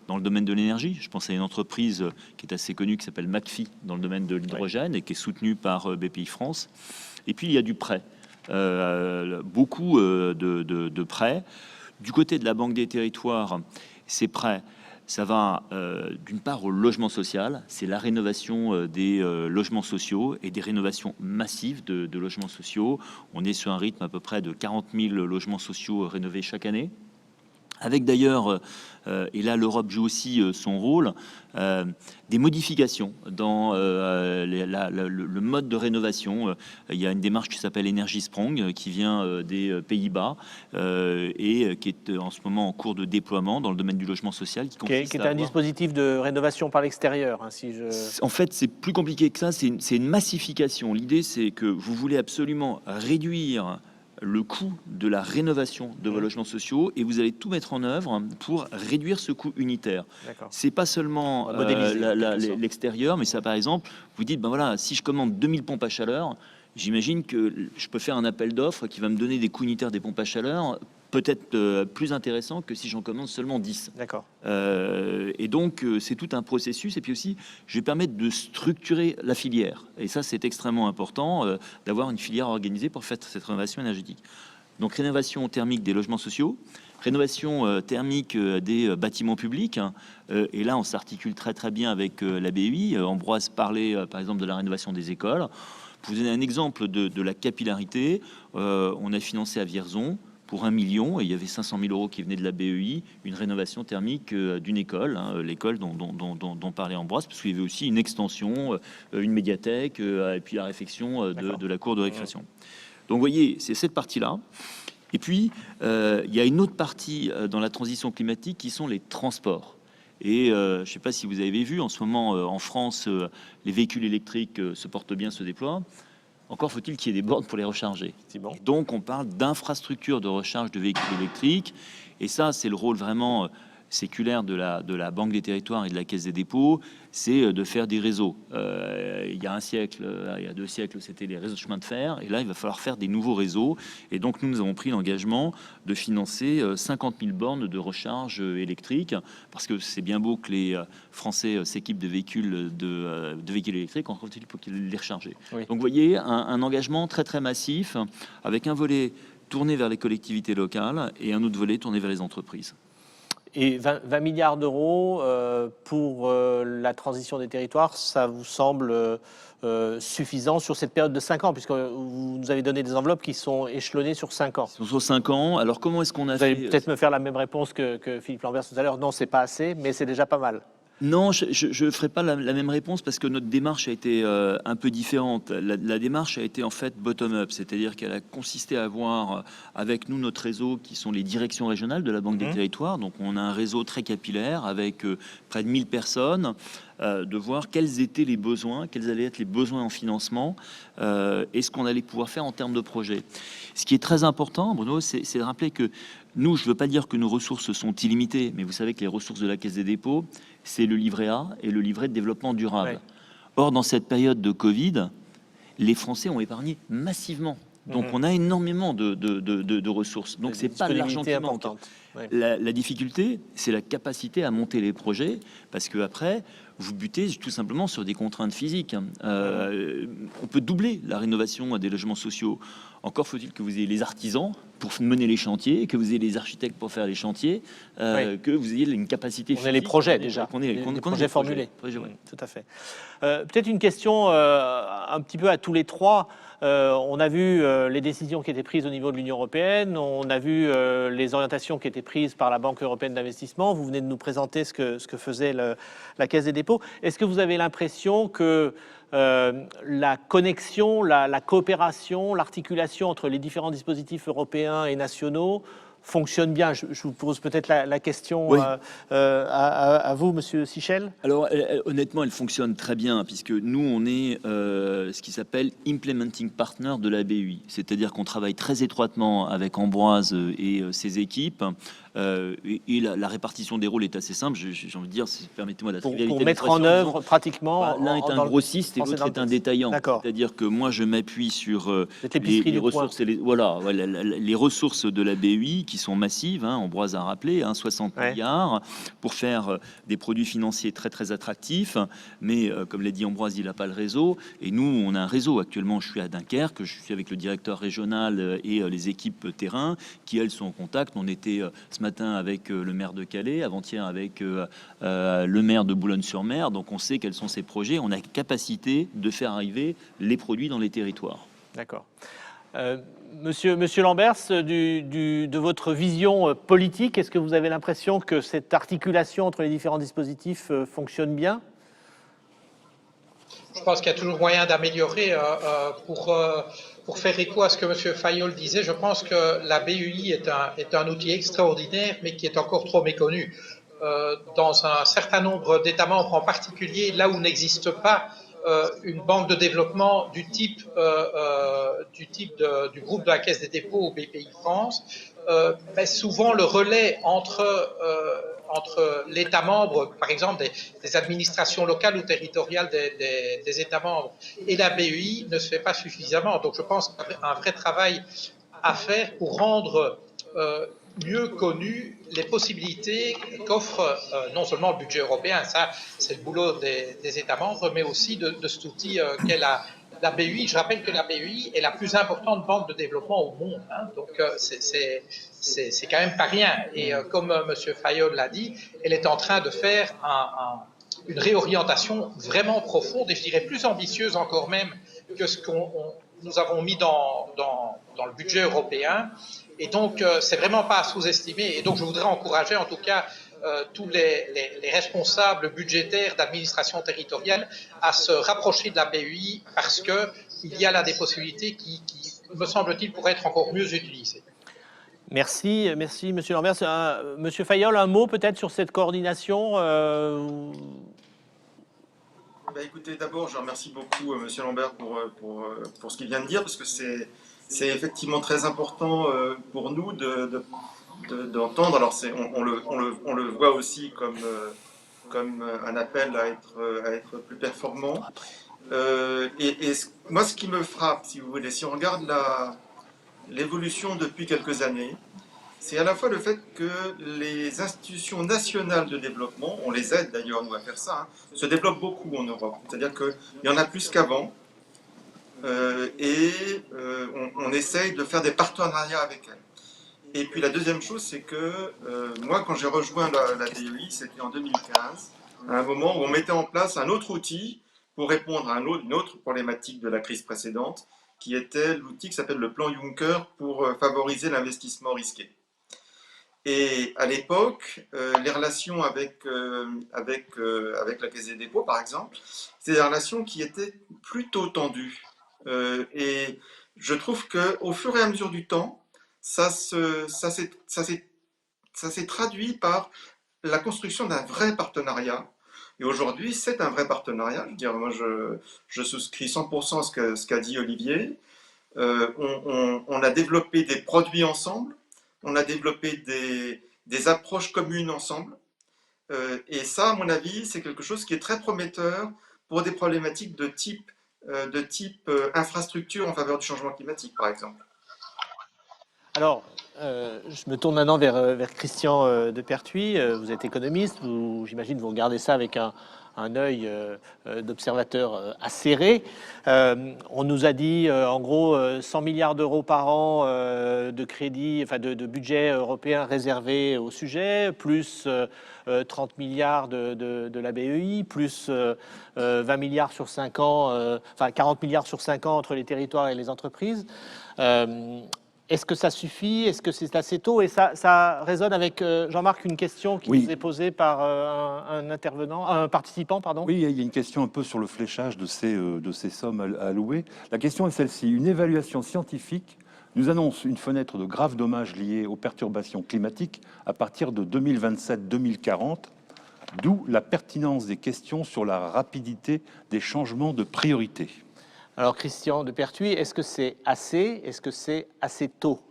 dans le domaine de l'énergie. Je pense à une entreprise qui est assez connue qui s'appelle McPhy dans le domaine de l'hydrogène et qui est soutenue par BPI France. Et puis il y a du prêt, beaucoup de prêts. Du côté de la Banque des territoires, ces prêts, ça va d'une part au logement social, c'est la rénovation des logements sociaux et des rénovations massives de logements sociaux. On est sur un rythme à peu près de 40 000 logements sociaux rénovés chaque année. Avec d'ailleurs, et là l'Europe joue aussi son rôle, des modifications dans le mode de rénovation. Il y a une démarche qui s'appelle Energy Sprong, qui vient des Pays-Bas et qui est en ce moment en cours de déploiement dans le domaine du logement social. Qui est un dispositif de rénovation par l'extérieur. En fait, c'est plus compliqué que ça, c'est une massification. L'idée, c'est que vous voulez absolument réduire le coût de la rénovation de vos logements sociaux et vous allez tout mettre en œuvre pour réduire ce coût unitaire. C'est pas seulement l'extérieur, mais ça, par exemple, vous dites, ben voilà, si je commande 2000 pompes à chaleur, j'imagine que je peux faire un appel d'offres qui va me donner des coûts unitaires des pompes à chaleur peut-être plus intéressant que si j'en commande seulement 10. D'accord. Et donc, c'est tout un processus. Et puis aussi, je vais permettre de structurer la filière. Et ça, c'est extrêmement important d'avoir une filière organisée pour faire cette rénovation énergétique. Donc, rénovation thermique des logements sociaux, rénovation thermique des bâtiments publics. Et là, on s'articule très, très bien avec la BEI. Ambroise parlait, par exemple, de la rénovation des écoles. Pour vous donner un exemple de la capillarité, on a financé à Vierzon, pour 1 million, et il y avait 500 000 euros qui venaient de la BEI, une rénovation thermique d'une école, l'école dont parlait Ambroise, parce qu'il y avait aussi une extension, une médiathèque, et puis la réfection de la cour de récréation. Donc vous voyez, c'est cette partie-là. Et puis, il y a une autre partie dans la transition climatique qui sont les transports. Et je ne sais pas si vous avez vu, en ce moment, en France, les véhicules électriques se portent bien, se déploient. Encore faut-il qu'il y ait des bornes pour les recharger. Bon. Donc, on parle d'infrastructures de recharge de véhicules électriques. Et ça, c'est le rôle vraiment séculaire de la Banque des territoires et de la Caisse des dépôts, c'est de faire des réseaux. Il y a un siècle, il y a 2 siècles, c'était les réseaux de chemin de fer. Et là, il va falloir faire des nouveaux réseaux. Et donc, nous avons pris l'engagement de financer 50 000 bornes de recharge électrique. Parce que c'est bien beau que les Français s'équipent de véhicules électriques, encore faut-il pour qu'ils les rechargent. Oui. Donc, vous voyez, un engagement très, très massif, avec un volet tourné vers les collectivités locales et un autre volet tourné vers les entreprises. Et 20 milliards d'euros pour la transition des territoires, ça vous semble suffisant sur cette période de 5 ans, puisque vous nous avez donné des enveloppes qui sont échelonnées sur 5 ans. Sur 5 ans, alors comment est-ce qu'on a fait... Vous allez peut-être me faire la même réponse que Philippe Lambert tout à l'heure. Non, c'est pas assez, mais c'est déjà pas mal. Non, je ne ferai pas la même réponse parce que notre démarche a été un peu différente. La démarche a été en fait bottom-up, c'est-à-dire qu'elle a consisté à avoir avec nous notre réseau qui sont les directions régionales de la Banque des territoires. Donc on a un réseau très capillaire avec près de 1000 personnes, de voir quels étaient les besoins, quels allaient être les besoins en financement et ce qu'on allait pouvoir faire en termes de projet. Ce qui est très important, Bruno, c'est de rappeler que nous, je ne veux pas dire que nos ressources sont illimitées, mais vous savez que les ressources de la Caisse des dépôts, c'est le livret A et le livret de développement durable. Ouais. Or, dans cette période de Covid, les Français ont épargné massivement. Donc on a énormément de ressources. Donc c'est pas l'argent qui manque. Ouais. La difficulté, c'est la capacité à monter les projets, parce que après, vous butez tout simplement sur des contraintes physiques. On peut doubler la rénovation des logements sociaux. Encore faut-il que vous ayez les artisans pour mener les chantiers, que vous ayez les architectes pour faire les chantiers, que vous ayez une capacité physique. On a les projets déjà, qu'on ait les projets formulés. Projets, ouais. Tout à fait. Peut-être une question un petit peu à tous les trois. On a vu les décisions qui étaient prises au niveau de l'Union européenne, on a vu les orientations qui étaient prises par la Banque européenne d'investissement. Vous venez de nous présenter ce que faisait la Caisse des dépôts. Est-ce que vous avez l'impression que la connexion, la coopération, l'articulation entre les différents dispositifs européens et nationaux fonctionne bien? Je vous pose peut-être la question Oui. à vous, Monsieur Sichel. Alors, honnêtement, elle fonctionne très bien, puisque nous, on est ce qui s'appelle Implementing Partner de la BEI. C'est-à-dire qu'on travaille très étroitement avec Ambroise et ses équipes. Et la répartition des rôles est assez simple. J'ai envie de dire, permettez-moi la trivialité. Pour mettre en œuvre pratiquement. L'un est un grossiste et l'autre est un détaillant. C'est-à-dire que moi, je m'appuie sur les ressources, les ressources de la BEI qui sont massives. Ambroise a rappelé, 60 milliards pour faire des produits financiers très très attractifs. Mais comme l'a dit Ambroise, il n'a pas le réseau. Et nous, on a un réseau. Actuellement, je suis à Dunkerque, je suis avec le directeur régional et les équipes terrain qui, elles, sont en contact. On était ce matin avec le maire de Calais, avant-hier avec le maire de Boulogne-sur-Mer. Donc on sait quels sont ces projets. On a la capacité de faire arriver les produits dans les territoires. D'accord. Monsieur Lamberts, de votre vision politique, est-ce que vous avez l'impression que cette articulation entre les différents dispositifs fonctionne bien? Je pense qu'il y a toujours moyen d'améliorer. Pour faire écho à ce que M. Fayolle disait, je pense que la BEI est un outil extraordinaire, mais qui est encore trop méconnu. Dans un certain nombre d'États membres, en particulier là où n'existe pas une banque de développement du type du groupe de la Caisse des dépôts au BPI France, mais souvent le relais entre l'État membre, par exemple des administrations locales ou territoriales des États membres, et la BEI ne se fait pas suffisamment. Donc je pense qu'il y a un vrai travail à faire pour rendre mieux connues les possibilités qu'offre non seulement le budget européen, ça c'est le boulot des États membres, mais aussi de cet outil qu'est la BEI. Je rappelle que la BEI est la plus importante banque de développement au monde, donc c'est quand même pas rien. Et comme M. Fayolle l'a dit, elle est en train de faire une réorientation vraiment profonde, et je dirais plus ambitieuse encore même que ce que nous avons mis dans le budget européen. Et donc, c'est vraiment pas à sous-estimer. Et donc, je voudrais encourager en tout cas tous les responsables budgétaires d'administration territoriale à se rapprocher de la BEI, parce qu'il y a là des possibilités qui, me semble-t-il, pourraient être encore mieux utilisées. Merci, Monsieur Lamberts. Monsieur Fayolle, un mot peut-être sur cette coordination Écoutez, d'abord, je remercie beaucoup Monsieur Lambert pour ce qu'il vient de dire, parce que c'est effectivement très important pour nous d'entendre. Alors, on le voit aussi comme un appel à être plus performant. Moi, ce qui me frappe, si vous voulez, si on regarde l'évolution depuis quelques années, c'est à la fois le fait que les institutions nationales de développement, on les aide d'ailleurs nous à faire ça, se développent beaucoup en Europe. C'est-à-dire qu'il y en a plus qu'avant, on essaye de faire des partenariats avec elles. Et puis la deuxième chose, c'est que moi, quand j'ai rejoint la BEI, c'était en 2015, à un moment où on mettait en place un autre outil pour répondre à une autre problématique de la crise précédente, qui était l'outil qui s'appelle le plan Juncker pour favoriser l'investissement risqué. Et à l'époque, les relations avec la Caisse des dépôts, par exemple, c'est des relations qui étaient plutôt tendues. Et je trouve qu'au fur et à mesure du temps, ça s'est traduit par la construction d'un vrai partenariat. Et aujourd'hui, c'est un vrai partenariat. Je veux dire, moi, je souscris 100% à ce qu'a dit Olivier. On a développé des produits ensemble. On a développé des approches communes ensemble. Et ça, à mon avis, c'est quelque chose qui est très prometteur pour des problématiques de type de type infrastructure en faveur du changement climatique, par exemple. Alors, je me tourne maintenant vers Christian de Pertuis. Vous êtes économiste, j'imagine vous regardez ça avec un œil d'observateur acéré. On nous a dit en gros 100 milliards d'euros par an de crédit, enfin de budget européen réservé au sujet, plus 30 milliards de la BEI, plus 20 milliards sur 5 ans, enfin 40 milliards sur 5 ans entre les territoires et les entreprises. Est-ce que ça suffit? Est-ce que c'est assez tôt? Et ça résonne avec, Jean-Marc, une question qui Oui. nous est posée par un participant, pardon. Oui, il y a une question un peu sur le fléchage de ces sommes allouées. La question est celle-ci. Une évaluation scientifique nous annonce une fenêtre de graves dommages liés aux perturbations climatiques à partir de 2027-2040, d'où la pertinence des questions sur la rapidité des changements de priorité. Alors, Christian de Pertuis, est-ce que c'est assez? Est-ce que c'est assez tôt?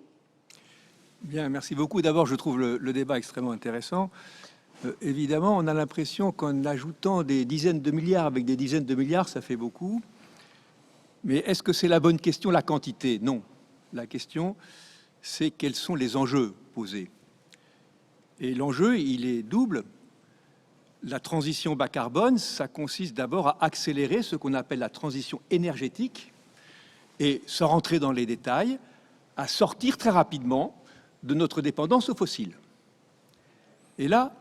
Bien, merci beaucoup. D'abord, je trouve le débat extrêmement intéressant. Évidemment, on a l'impression qu'en ajoutant des dizaines de milliards avec des dizaines de milliards, ça fait beaucoup. Mais est-ce que c'est la bonne question, la quantité? Non. La question, c'est quels sont les enjeux posés. Et l'enjeu, il est double. La transition bas carbone, ça consiste d'abord à accélérer ce qu'on appelle la transition énergétique et, sans rentrer dans les détails, à sortir très rapidement de notre dépendance aux fossiles. Et là,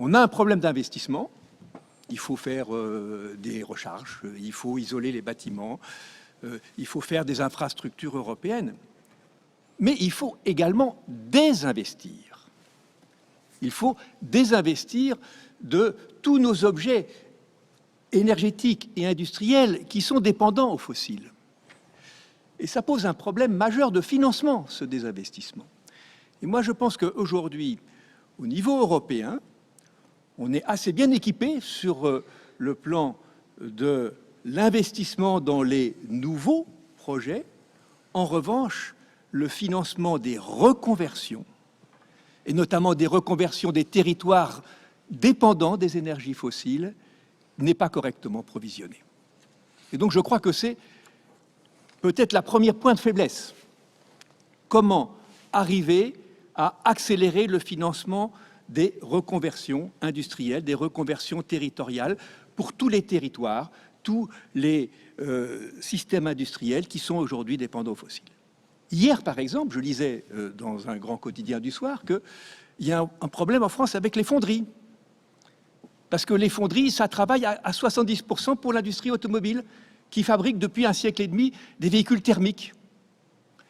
on a un problème d'investissement. Il faut faire des recharges, il faut isoler les bâtiments, il faut faire des infrastructures européennes. Mais il faut également désinvestir. Il faut désinvestir de tous nos objets énergétiques et industriels qui sont dépendants aux fossiles. Et ça pose un problème majeur de financement, ce désinvestissement. Et moi, je pense qu'aujourd'hui, au niveau européen, on est assez bien équipé sur le plan de l'investissement dans les nouveaux projets. En revanche, le financement des reconversions, et notamment des reconversions des territoires dépendants des énergies fossiles, n'est pas correctement provisionné. Et donc je crois que c'est peut-être la première point de faiblesse. Comment arriver à accélérer le financement des reconversions industrielles, des reconversions territoriales pour tous les territoires, tous les systèmes industriels qui sont aujourd'hui dépendants aux fossiles. Hier, par exemple, je lisais dans un grand quotidien du soir qu'il y a un problème en France avec les fonderies. Parce que les fonderies, ça travaille à 70% pour l'industrie automobile qui fabrique depuis un siècle et demi des véhicules thermiques.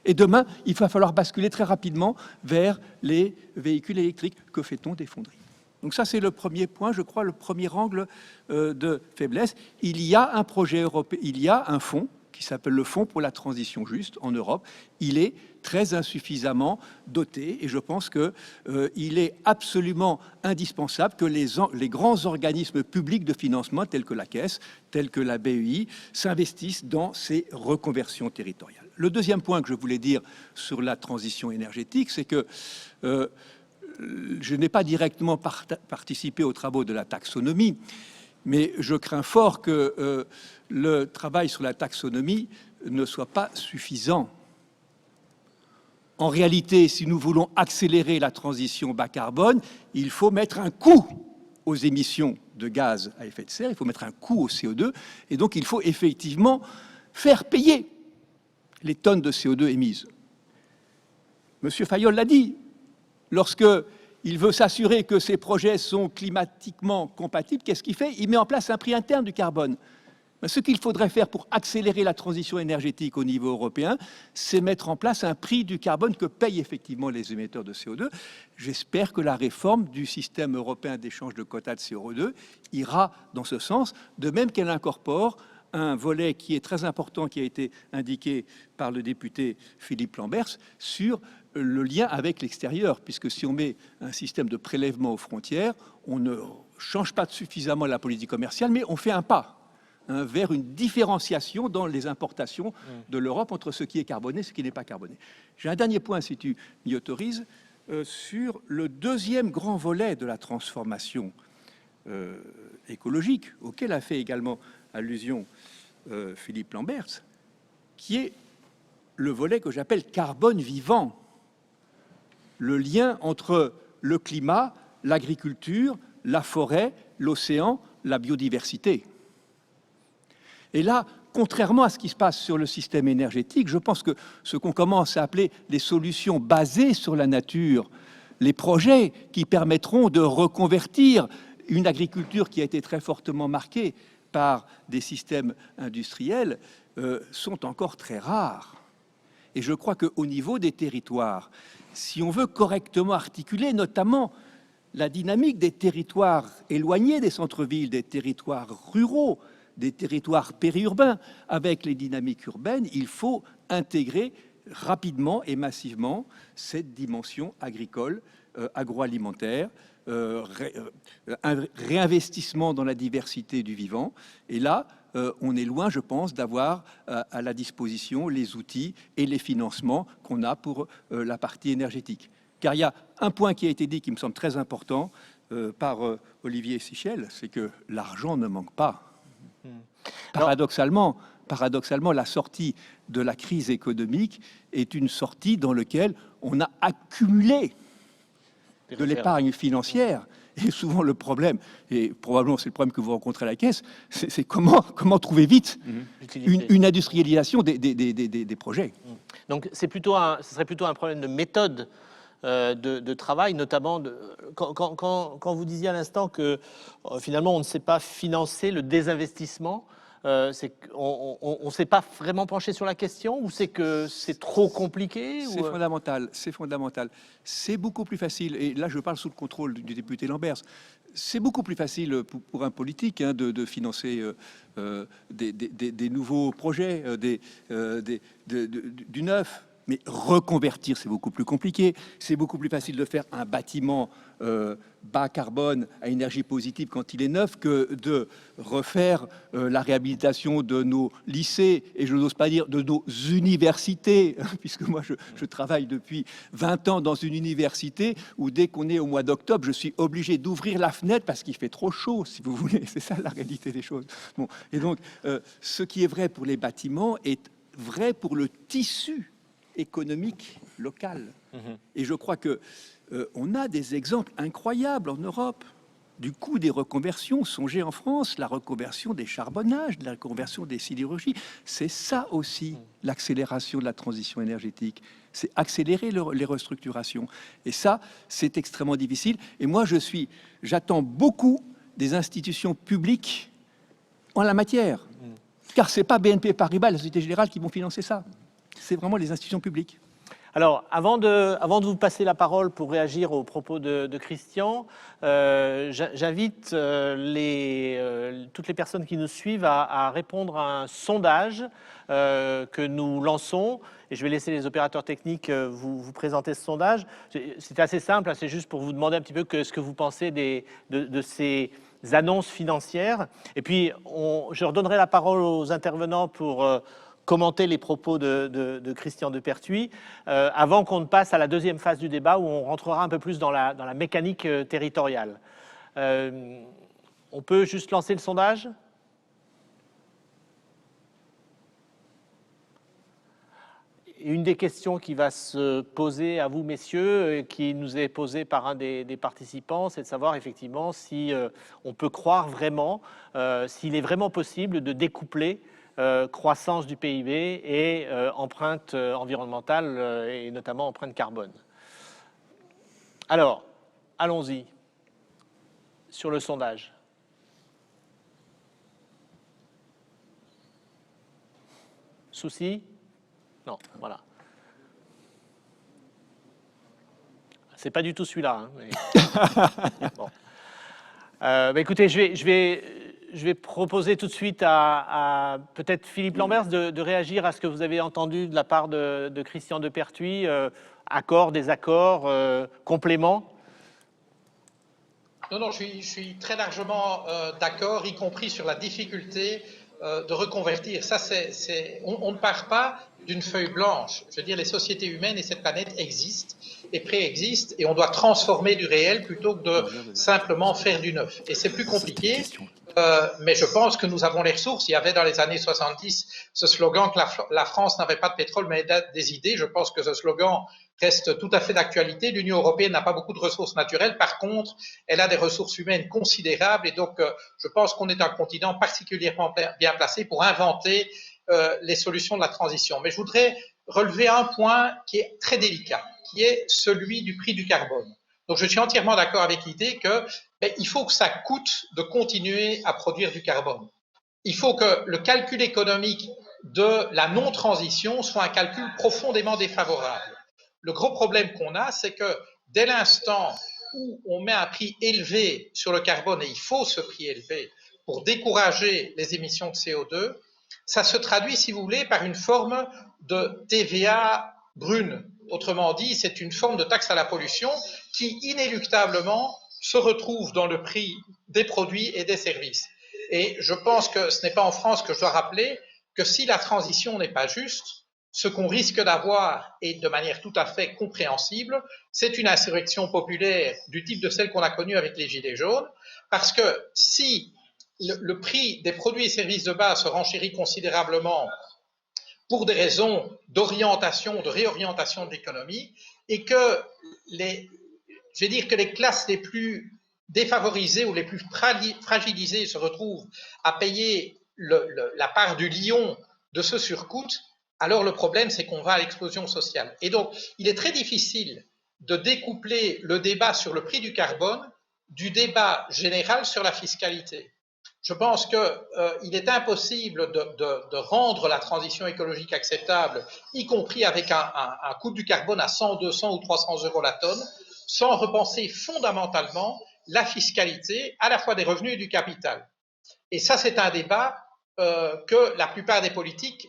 Et demain, il va falloir basculer très rapidement vers les véhicules électriques. Que fait-on des fonderies? Donc ça, c'est le premier point, je crois, le premier angle de faiblesse. Il y a un projet européen, il y a un fonds qui s'appelle le Fonds pour la transition juste en Europe. Il est très insuffisamment doté et je pense qu'il est absolument indispensable que les grands organismes publics de financement tels que la Caisse, tels que la BEI, s'investissent dans ces reconversions territoriales. Le deuxième point que je voulais dire sur la transition énergétique, c'est que je n'ai pas directement participé aux travaux de la taxonomie, mais je crains fort que le travail sur la taxonomie ne soit pas suffisant. En réalité, si nous voulons accélérer la transition bas carbone, il faut mettre un coût aux émissions de gaz à effet de serre, il faut mettre un coût au CO2, et donc il faut effectivement faire payer les tonnes de CO2 émises. Monsieur Fayol l'a dit, lorsque il veut s'assurer que ces projets sont climatiquement compatibles, qu'est-ce qu'il fait? Il met en place un prix interne du carbone. Ce qu'il faudrait faire pour accélérer la transition énergétique au niveau européen, c'est mettre en place un prix du carbone que payent effectivement les émetteurs de CO2. J'espère que la réforme du système européen d'échange de quotas de CO2 ira dans ce sens, de même qu'elle incorpore un volet qui est très important, qui a été indiqué par le député Philippe Lamberts, sur le lien avec l'extérieur, puisque si on met un système de prélèvement aux frontières, on ne change pas suffisamment la politique commerciale, mais on fait un pas vers une différenciation dans les importations de l'Europe entre ce qui est carboné et ce qui n'est pas carboné. J'ai un dernier point, si tu m'y autorises, sur le deuxième grand volet de la transformation écologique, auquel a fait également allusion Philippe Lamberts, qui est le volet que j'appelle carbone vivant, le lien entre le climat, l'agriculture, la forêt, l'océan, la biodiversité. Et là, contrairement à ce qui se passe sur le système énergétique, je pense que ce qu'on commence à appeler les solutions basées sur la nature, les projets qui permettront de reconvertir une agriculture qui a été très fortement marquée par des systèmes industriels, sont encore très rares. Et je crois qu'au niveau des territoires, si on veut correctement articuler notamment la dynamique des territoires éloignés des centres-villes, des territoires ruraux, des territoires périurbains, avec les dynamiques urbaines, il faut intégrer rapidement et massivement cette dimension agricole, agroalimentaire, un réinvestissement dans la diversité du vivant. Et là, on est loin, je pense, d'avoir à la disposition les outils et les financements qu'on a pour la partie énergétique. Car il y a un point qui a été dit qui me semble très important par Olivier Sichel, c'est que l'argent ne manque pas. Paradoxalement, la sortie de la crise économique est une sortie dans laquelle on a accumulé de l'épargne financière. Et souvent le problème, et probablement c'est le problème que vous rencontrez à la Caisse, c'est comment trouver vite une industrialisation des projets. Donc ce serait plutôt un problème de méthode de travail, notamment quand vous disiez à l'instant que finalement on ne sait pas financer le désinvestissement. C'est qu'on ne s'est pas vraiment penché sur la question, ou c'est que c'est trop compliqué? C'est fondamental, c'est fondamental. C'est beaucoup plus facile, et là je parle sous le contrôle du député Lamberts, c'est beaucoup plus facile pour un politique de financer des nouveaux projets, du neuf. Mais reconvertir, c'est beaucoup plus compliqué. C'est beaucoup plus facile de faire un bâtiment bas carbone à énergie positive quand il est neuf que de refaire la réhabilitation de nos lycées, et je n'ose pas dire de nos universités, puisque moi je travaille depuis 20 ans dans une université où dès qu'on est au mois d'octobre, je suis obligé d'ouvrir la fenêtre parce qu'il fait trop chaud, si vous voulez. C'est ça la réalité des choses. Bon. Et donc, ce qui est vrai pour les bâtiments est vrai pour le tissu économique local. Et je crois que on a des exemples incroyables en Europe du coût des reconversions. Songez en France, la reconversion des charbonnages, la reconversion des sidérurgies. C'est ça aussi l'accélération de la transition énergétique. C'est accélérer les restructurations. Et ça, c'est extrêmement difficile. Et moi, j'attends beaucoup des institutions publiques en la matière. Car c'est pas BNP Paribas, la Société Générale qui vont financer ça. C'est vraiment les institutions publiques. Alors, avant de vous passer la parole pour réagir aux propos de Christian, j'invite toutes les personnes qui nous suivent à répondre à un sondage que nous lançons. Et je vais laisser les opérateurs techniques vous présenter ce sondage. C'est assez simple, c'est juste pour vous demander un petit peu ce que vous pensez de ces annonces financières. Et puis, je redonnerai la parole aux intervenants pour commenter les propos de Christian Depertuis, avant qu'on ne passe à la deuxième phase du débat où on rentrera un peu plus dans la mécanique territoriale. On peut juste lancer le sondage ? Une des questions qui va se poser à vous, messieurs, qui nous est posée par un des participants, c'est de savoir effectivement si on peut croire vraiment, s'il est vraiment possible de découpler croissance du PIB et empreinte environnementale et notamment empreinte carbone. Alors, allons-y sur le sondage. Souci ? Non, voilà. C'est pas du tout celui-là. Hein, mais... bon. Écoutez, je vais proposer tout de suite à peut-être Philippe Lamberts de réagir à ce que vous avez entendu de la part de Christian Depertuis, accords, désaccords, compléments. Non, je suis très largement d'accord, y compris sur la difficulté de reconvertir. Ça, on ne part pas d'une feuille blanche. Je veux dire, les sociétés humaines et cette planète existent et préexistent, et on doit transformer du réel plutôt que de simplement faire du neuf. Et c'est plus compliqué Mais je pense que nous avons les ressources. Il y avait dans les années 70 ce slogan que la France n'avait pas de pétrole mais des idées. Je pense que ce slogan reste tout à fait d'actualité. L'Union européenne n'a pas beaucoup de ressources naturelles. Par contre, elle a des ressources humaines considérables. Et donc, je pense qu'on est un continent particulièrement bien placé pour inventer les solutions de la transition. Mais je voudrais relever un point qui est très délicat, qui est celui du prix du carbone. Donc, je suis entièrement d'accord avec l'idée que il faut que ça coûte de continuer à produire du carbone. Il faut que le calcul économique de la non-transition soit un calcul profondément défavorable. Le gros problème qu'on a, c'est que dès l'instant où on met un prix élevé sur le carbone, et il faut ce prix élevé pour décourager les émissions de CO2, ça se traduit, si vous voulez, par une forme de TVA brune. Autrement dit, c'est une forme de taxe à la pollution qui inéluctablement se retrouve dans le prix des produits et des services. Et je pense que ce n'est pas en France que je dois rappeler que si la transition n'est pas juste, ce qu'on risque d'avoir, et de manière tout à fait compréhensible, c'est une insurrection populaire du type de celle qu'on a connue avec les Gilets jaunes, parce que si le prix des produits et services de base se renchérit considérablement pour des raisons d'orientation, de réorientation de l'économie, et que je vais dire que les classes les plus défavorisées ou les plus fragilisées se retrouvent à payer la part du lion de ce surcoût, alors le problème, c'est qu'on va à l'explosion sociale. Et donc, il est très difficile de découpler le débat sur le prix du carbone du débat général sur la fiscalité. Je pense qu'il est impossible de rendre la transition écologique acceptable, y compris avec un coût du carbone à 100, 200 ou 300 euros la tonne, sans repenser fondamentalement la fiscalité à la fois des revenus et du capital. Et ça, c'est un débat que la plupart des politiques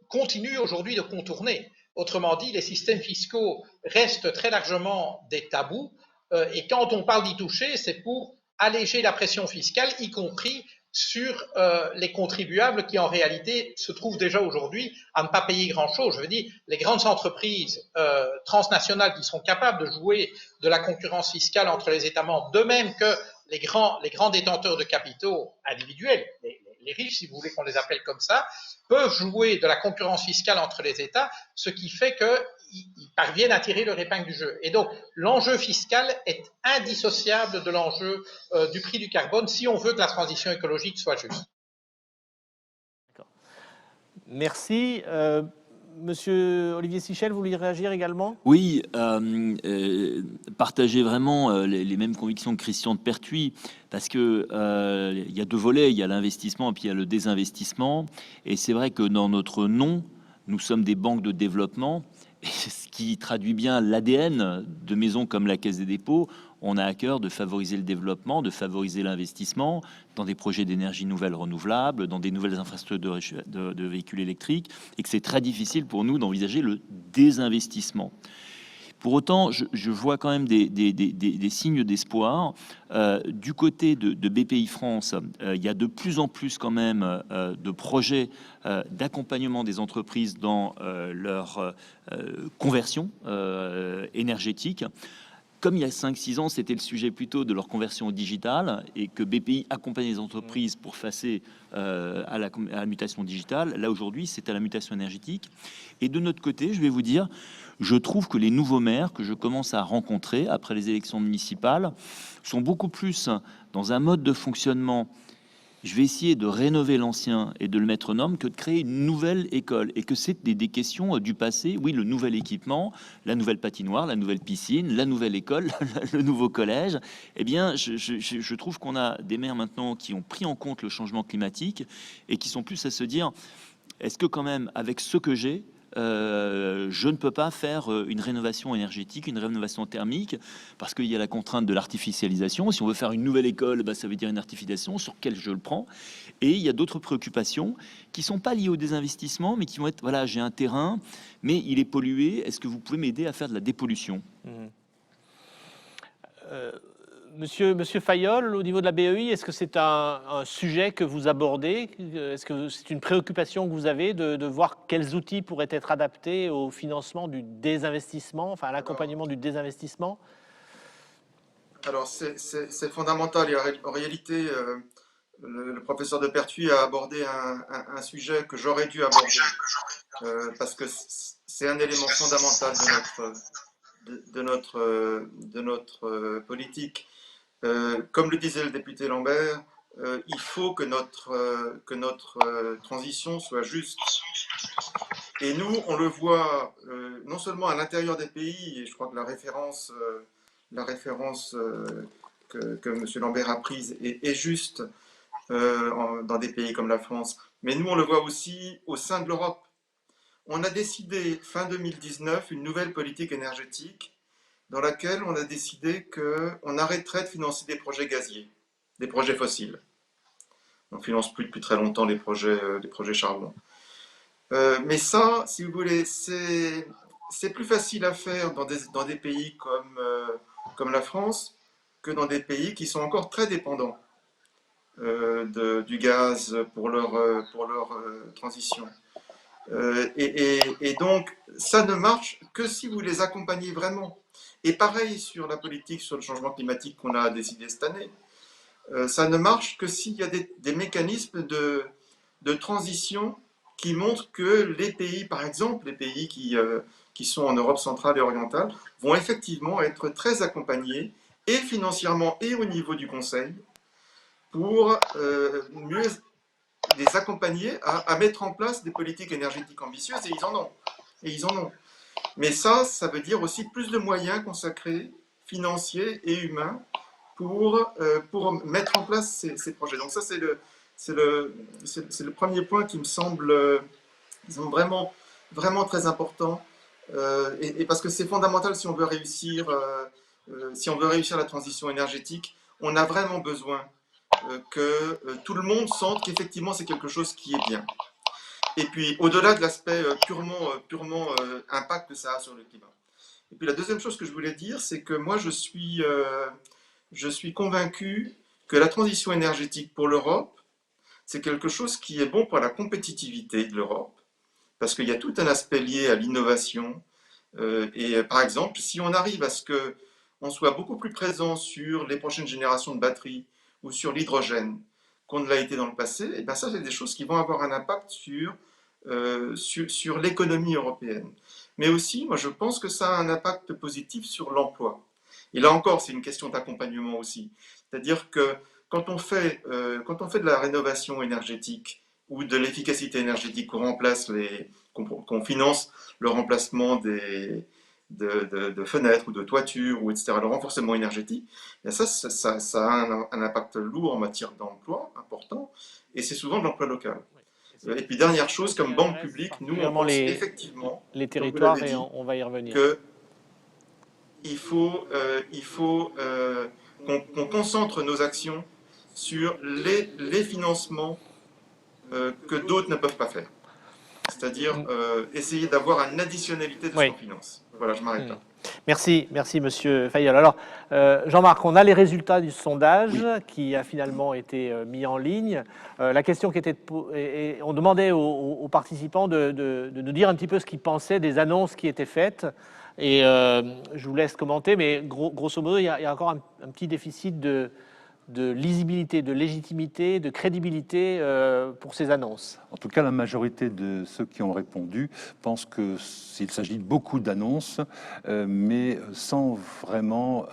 continuent aujourd'hui de contourner. Autrement dit, les systèmes fiscaux restent très largement des tabous, et quand on parle d'y toucher, c'est pour alléger la pression fiscale, y compris sur les contribuables qui en réalité se trouvent déjà aujourd'hui à ne pas payer grand-chose. Je veux dire, les grandes entreprises transnationales qui sont capables de jouer de la concurrence fiscale entre les États membres, de même que les grands détenteurs de capitaux individuels, les riches, si vous voulez qu'on les appelle comme ça, peuvent jouer de la concurrence fiscale entre les États, ce qui fait qu'ils parviennent à tirer leur épingle du jeu. Et donc, l'enjeu fiscal est indissociable de l'enjeu du prix du carbone si on veut que la transition écologique soit juste. Merci. Monsieur Olivier Sichel, vous voulez réagir également? Oui, partager vraiment les mêmes convictions que Christian de Pertuis, parce que il y a deux volets, il y a l'investissement et puis il y a le désinvestissement. Et c'est vrai que dans notre nom, nous sommes des banques de développement, ce qui traduit bien l'ADN de maisons comme la Caisse des dépôts. On a à cœur de favoriser le développement, de favoriser l'investissement dans des projets d'énergie nouvelle renouvelable, dans des nouvelles infrastructures de véhicules électriques, et que c'est très difficile pour nous d'envisager le désinvestissement. Pour autant, je vois quand même des signes d'espoir. Du côté de BPI France, il y a de plus en plus quand même de projets d'accompagnement des entreprises dans leur conversion énergétique. Comme il y a 5-6 ans, c'était le sujet plutôt de leur conversion au digital et que BPI accompagne les entreprises pour passer à la mutation digitale. Là, aujourd'hui, c'est à la mutation énergétique. Et de notre côté, je vais vous dire, je trouve que les nouveaux maires que je commence à rencontrer après les élections municipales sont beaucoup plus dans un mode de fonctionnement. Je vais essayer de rénover l'ancien et de le mettre aux normes que de créer une nouvelle école. Et que c'est des questions du passé. Oui, le nouvel équipement, la nouvelle patinoire, la nouvelle piscine, la nouvelle école, le nouveau collège. Eh bien, je trouve qu'on a des maires maintenant qui ont pris en compte le changement climatique et qui sont plus à se dire, est-ce que quand même, avec ce que j'ai, je ne peux pas faire une rénovation énergétique, une rénovation thermique, parce qu'il y a la contrainte de l'artificialisation. Si on veut faire une nouvelle école, ça veut dire une artificialisation sur quelle je le prends. Et il y a d'autres préoccupations qui sont pas liées au désinvestissement, mais qui vont être, voilà, j'ai un terrain, mais il est pollué. Est-ce que vous pouvez m'aider à faire de la dépollution? Monsieur Fayolle, au niveau de la BEI, est-ce que c'est un sujet que vous abordez? Est-ce que c'est une préoccupation que vous avez de voir quels outils pourraient être adaptés au financement du désinvestissement, enfin à l'accompagnement du désinvestissement? Alors, c'est fondamental. Et en réalité, le professeur de Pertuis a abordé un sujet que j'aurais dû aborder, parce que c'est un élément fondamental de notre politique. Comme le disait le député Lambert, il faut que notre transition soit juste. Et nous, on le voit non seulement à l'intérieur des pays, et je crois que la référence que M. Lambert a prise est juste dans des pays comme la France, mais nous, on le voit aussi au sein de l'Europe. On a décidé, fin 2019, une nouvelle politique énergétique dans laquelle on a décidé qu'on arrêterait de financer des projets gaziers, des projets fossiles. On ne finance plus depuis très longtemps les projets charbon. Mais ça, si vous voulez, c'est plus facile à faire dans des pays comme la France que dans des pays qui sont encore très dépendants du gaz pour leur transition. Et donc, ça ne marche que si vous les accompagnez vraiment. Et pareil sur la politique sur le changement climatique qu'on a décidé cette année. Ça ne marche que s'il y a des mécanismes de transition qui montrent que les pays, par exemple, les pays qui sont en Europe centrale et orientale, vont effectivement être très accompagnés, et financièrement et au niveau du Conseil, pour mieux les accompagner à mettre en place des politiques énergétiques ambitieuses, et ils en ont. Mais ça veut dire aussi plus de moyens consacrés, financiers et humains, pour mettre en place ces projets. Donc ça, c'est le premier point qui me semble vraiment, vraiment très important, et parce que c'est fondamental si on veut réussir la transition énergétique. On a vraiment besoin que tout le monde sente qu'effectivement c'est quelque chose qui est bien. Et puis au-delà de l'aspect purement impact que ça a sur le climat. Et puis la deuxième chose que je voulais dire, c'est que moi je suis convaincu que la transition énergétique pour l'Europe, c'est quelque chose qui est bon pour la compétitivité de l'Europe, parce qu'il y a tout un aspect lié à l'innovation. Et par exemple, si on arrive à ce qu'on soit beaucoup plus présent sur les prochaines générations de batteries ou sur l'hydrogène qu'on ne l'a été dans le passé, et bien ça, c'est des choses qui vont avoir un impact sur l'économie européenne. Mais aussi, moi, je pense que ça a un impact positif sur l'emploi. Et là encore, c'est une question d'accompagnement aussi. C'est-à-dire que quand on fait de la rénovation énergétique ou de l'efficacité énergétique, qu'on finance le remplacement de fenêtres ou de toitures, ou etc., le renforcement énergétique, et ça a un impact lourd en matière d'emploi important, et c'est souvent de l'emploi local. Et puis dernière chose, comme banque publique, nous on pense effectivement, les territoires, dit, et on va y revenir, qu'il faut qu'on concentre nos actions sur les financements que d'autres ne peuvent pas faire. C'est-à-dire essayer d'avoir une additionnalité de ce qu'on finance. Voilà, je m'arrête là. Merci Monsieur Fayol. Alors, Jean-Marc, on a les résultats du sondage qui a finalement été mis en ligne. La question qui était, on demandait aux participants de nous dire un petit peu ce qu'ils pensaient des annonces qui étaient faites. Et je vous laisse commenter, mais grosso modo, il y a encore un petit déficit de lisibilité, de légitimité, de crédibilité pour ces annonces. En tout cas, la majorité de ceux qui ont répondu pensent qu'il s'agit de beaucoup d'annonces, mais sans vraiment.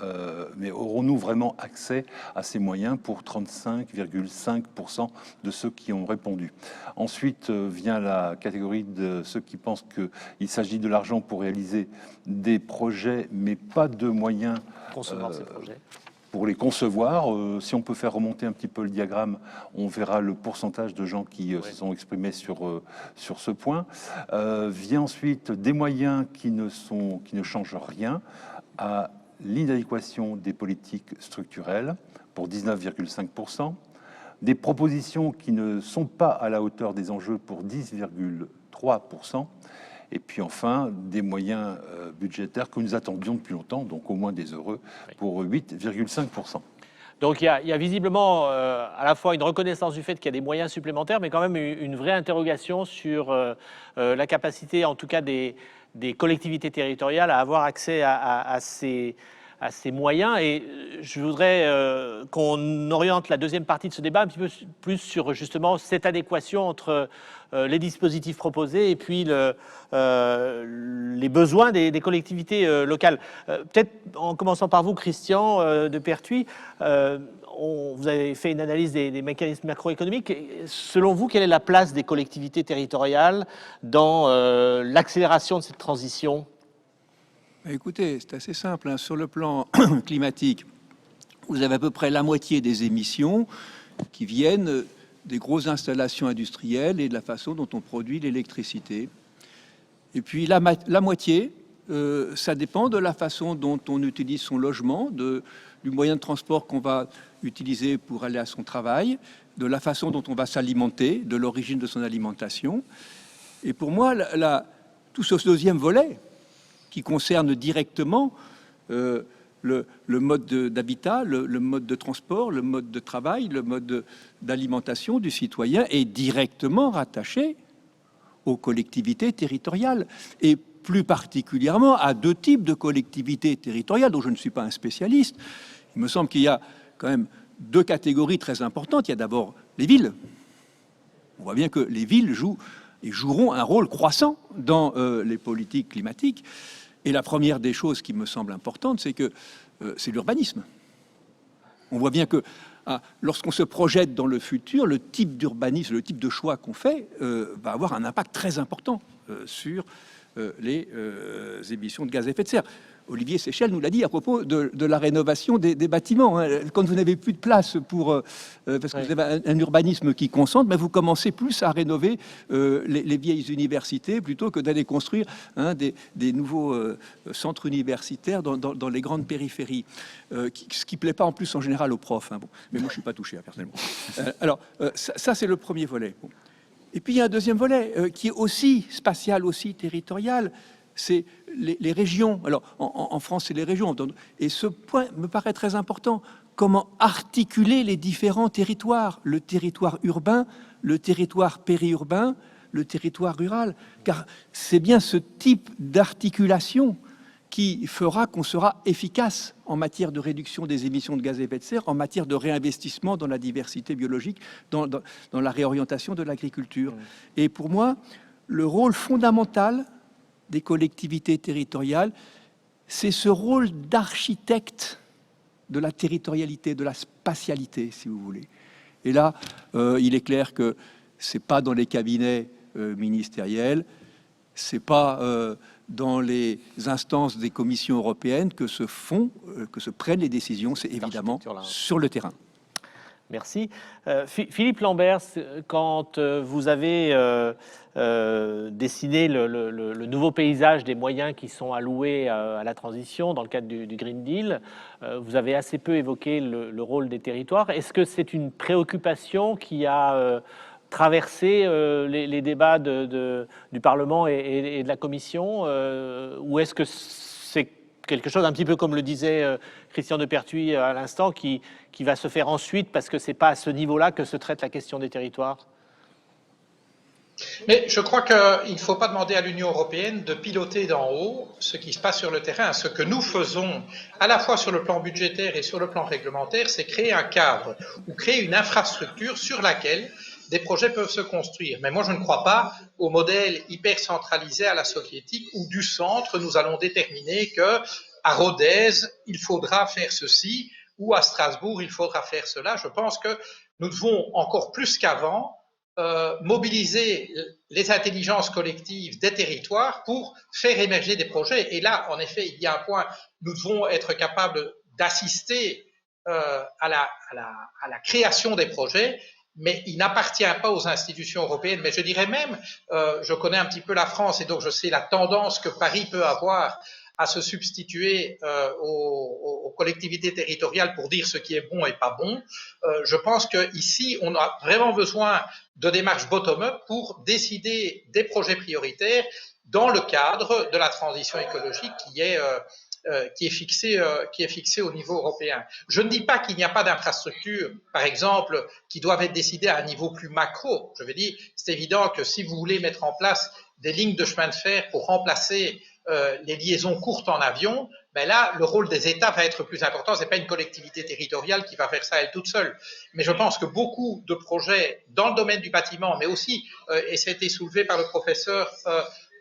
Mais aurons-nous vraiment accès à ces moyens pour 35,5% de ceux qui ont répondu. Ensuite vient la catégorie de ceux qui pensent qu'il s'agit de l'argent pour réaliser des projets, mais pas de moyens concevoir ces projets. Pour les concevoir. Si on peut faire remonter un petit peu le diagramme, on verra le pourcentage de gens qui se sont exprimés sur ce point. Vient ensuite des moyens qui ne changent rien, à l'inadéquation des politiques structurelles pour 19,5%, des propositions qui ne sont pas à la hauteur des enjeux pour 10,3%, et puis enfin des moyens budgétaires que nous attendions depuis longtemps, donc au moins des heureux, pour 8,5%. Donc il y a visiblement à la fois une reconnaissance du fait qu'il y a des moyens supplémentaires, mais quand même une vraie interrogation sur la capacité, en tout cas des collectivités territoriales, à avoir accès à ces à ces moyens. Et je voudrais qu'on oriente la deuxième partie de ce débat un petit peu plus sur justement cette adéquation entre les dispositifs proposés et puis les besoins des collectivités locales. Peut-être en commençant par vous, Christian de Pertuis, vous avez fait une analyse des mécanismes macroéconomiques. Selon vous, quelle est la place des collectivités territoriales dans l'accélération de cette transition ? Écoutez, c'est assez simple, hein. Sur le plan climatique, vous avez à peu près la moitié des émissions qui viennent des grosses installations industrielles et de la façon dont on produit l'électricité. Et puis la moitié, ça dépend de la façon dont on utilise son logement, du moyen de transport qu'on va utiliser pour aller à son travail, de la façon dont on va s'alimenter, de l'origine de son alimentation. Et pour moi, tout ce deuxième volet, qui concerne directement le mode d'habitat, le mode de transport, le mode de travail, le mode d'alimentation du citoyen, est directement rattaché aux collectivités territoriales, et plus particulièrement à deux types de collectivités territoriales dont je ne suis pas un spécialiste. Il me semble qu'il y a quand même deux catégories très importantes. Il y a d'abord les villes. On voit bien que les villes jouent et joueront un rôle croissant dans les politiques climatiques. Et la première des choses qui me semble importante, c'est que c'est l'urbanisme. On voit bien que lorsqu'on se projette dans le futur, le type d'urbanisme, le type de choix qu'on fait va avoir un impact très important sur les émissions de gaz à effet de serre. Olivier Séchel nous l'a dit à propos de la rénovation des bâtiments. Hein. Quand vous n'avez plus de place parce que vous avez un urbanisme qui concentre, vous commencez plus à rénover les vieilles universités plutôt que d'aller construire des nouveaux centres universitaires dans les grandes périphéries. Ce qui ne plaît pas en plus en général aux profs. Hein. Bon. Mais moi, je ne suis pas touché, personnellement. Ça, c'est le premier volet. Bon. Et puis, il y a un deuxième volet qui est aussi spatial, aussi territorial. C'est les régions. Alors, en France, c'est les régions. Et ce point me paraît très important. Comment articuler les différents territoires, le territoire urbain, le territoire périurbain, le territoire rural. Car c'est bien ce type d'articulation qui fera qu'on sera efficace en matière de réduction des émissions de gaz à effet de serre, en matière de réinvestissement dans la diversité biologique, dans la réorientation de l'agriculture. Et pour moi, le rôle fondamental des collectivités territoriales, c'est ce rôle d'architecte de la territorialité, de la spatialité, si vous voulez. Et là, il est clair que c'est pas dans les cabinets ministériels, c'est pas dans les instances des commissions européennes que se prennent les décisions, c'est évidemment sur le terrain. Merci. Philippe Lambert, quand vous avez dessiné le nouveau paysage des moyens qui sont alloués à la transition dans le cadre du Green Deal, vous avez assez peu évoqué le rôle des territoires. Est-ce que c'est une préoccupation qui a traversé les débats du Parlement et de la Commission, ou est-ce que c'est quelque chose un petit peu comme le disait Christian de Pertuis à l'instant, qui va se faire ensuite parce que c'est pas à ce niveau-là que se traite la question des territoires? Mais je crois qu'il ne faut pas demander à l'Union européenne de piloter d'en haut ce qui se passe sur le terrain. Ce que nous faisons, à la fois sur le plan budgétaire et sur le plan réglementaire, c'est créer un cadre ou créer une infrastructure sur laquelle des projets peuvent se construire. Mais moi, je ne crois pas au modèle hyper centralisé à la soviétique où du centre, nous allons déterminer que à Rodez, il faudra faire ceci ou à Strasbourg, il faudra faire cela. Je pense que nous devons encore plus qu'avant mobiliser les intelligences collectives des territoires pour faire émerger des projets. Et là, en effet, il y a un point, nous devons être capables d'assister à la création des projets, mais il n'appartient pas aux institutions européennes. Mais je dirais même, je connais un petit peu la France et donc je sais la tendance que Paris peut avoir à se substituer aux collectivités territoriales pour dire ce qui est bon et pas bon. Je pense qu'ici, on a vraiment besoin de démarches bottom-up pour décider des projets prioritaires dans le cadre de la transition écologique qui est fixée au niveau européen. Je ne dis pas qu'il n'y a pas d'infrastructures, par exemple, qui doivent être décidées à un niveau plus macro. Je veux dire, c'est évident que si vous voulez mettre en place des lignes de chemin de fer pour remplacer les liaisons courtes en avion, ben là, le rôle des États va être plus important. Ce n'est pas une collectivité territoriale qui va faire ça elle toute seule. Mais je pense que beaucoup de projets dans le domaine du bâtiment, mais aussi, et ça a été soulevé par le professeur,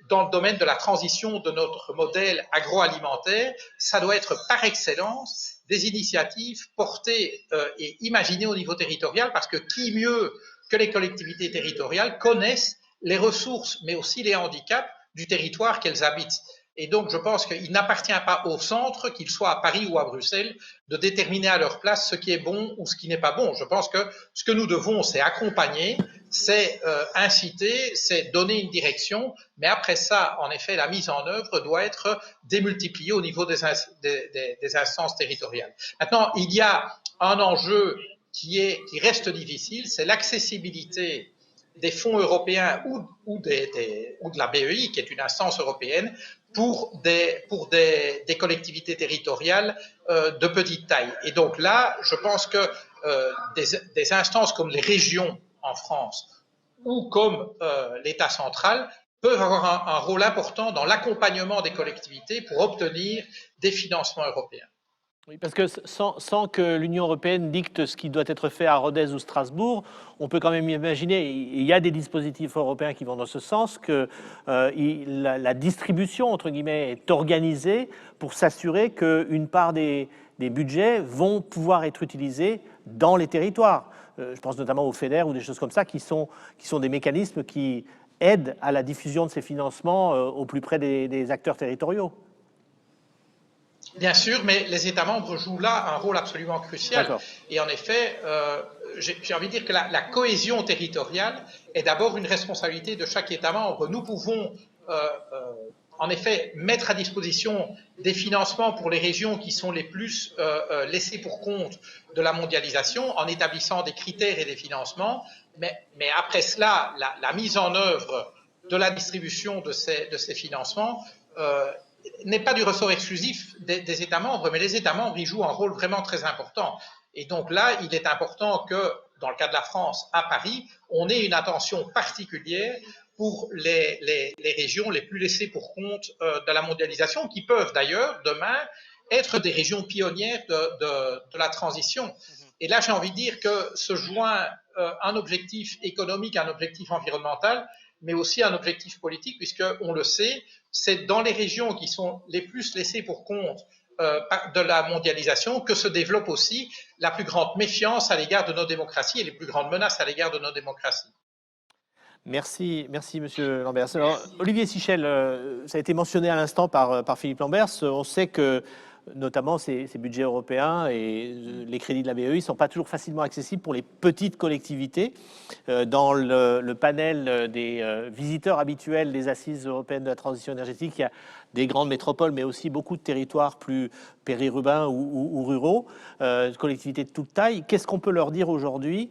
dans le domaine de la transition de notre modèle agroalimentaire, ça doit être par excellence des initiatives portées et imaginées au niveau territorial, parce que qui mieux que les collectivités territoriales connaissent les ressources, mais aussi les handicaps du territoire qu'elles habitent. Et donc, je pense qu'il n'appartient pas au centre, qu'il soit à Paris ou à Bruxelles, de déterminer à leur place ce qui est bon ou ce qui n'est pas bon. Je pense que ce que nous devons, c'est accompagner, c'est inciter, c'est donner une direction, mais après ça, en effet, la mise en œuvre doit être démultipliée au niveau des instances territoriales. Maintenant, il y a un enjeu qui reste difficile, c'est l'accessibilité des fonds européens ou de la BEI, qui est une instance européenne, pour des collectivités territoriales de petite taille. Et donc là, je pense que des instances comme les régions en France ou comme l'État central peuvent avoir un rôle important dans l'accompagnement des collectivités pour obtenir des financements européens. Oui, parce que sans que l'Union européenne dicte ce qui doit être fait à Rodez ou Strasbourg, on peut quand même imaginer, il y a des dispositifs européens qui vont dans ce sens, que la distribution, entre guillemets, est organisée pour s'assurer qu'une part des budgets vont pouvoir être utilisés dans les territoires. Je pense notamment au FEDER ou des choses comme ça, qui sont des mécanismes qui aident à la diffusion de ces financements au plus près des acteurs territoriaux. Bien sûr, mais les États membres jouent là un rôle absolument crucial. Et en effet, j'ai envie de dire que la cohésion territoriale est d'abord une responsabilité de chaque État membre. Nous pouvons en effet mettre à disposition des financements pour les régions qui sont les plus laissées pour compte de la mondialisation en établissant des critères et des financements. Mais après cela, la mise en œuvre de la distribution de ces financements n'est pas du ressort exclusif des États membres, mais les États membres y jouent un rôle vraiment très important. Et donc là, il est important que, dans le cas de la France, à Paris, on ait une attention particulière pour les régions les plus laissées pour compte de la mondialisation, qui peuvent d'ailleurs, demain, être des régions pionnières de la transition. Et là, j'ai envie de dire que se joint un objectif économique, un objectif environnemental, mais aussi un objectif politique, puisqu'on le sait, c'est dans les régions qui sont les plus laissées pour compte de la mondialisation que se développe aussi la plus grande méfiance à l'égard de nos démocraties et les plus grandes menaces à l'égard de nos démocraties. Merci, Monsieur Lamberts. Alors, Olivier Sichel, ça a été mentionné à l'instant par Philippe Lamberts. On sait que notamment ces budgets européens et les crédits de la BEI ne sont pas toujours facilement accessibles pour les petites collectivités. Dans le panel des visiteurs habituels des Assises européennes de la transition énergétique, il y a des grandes métropoles, mais aussi beaucoup de territoires plus périurbains ou ruraux, collectivités de toute taille. Qu'est-ce qu'on peut leur dire aujourd'hui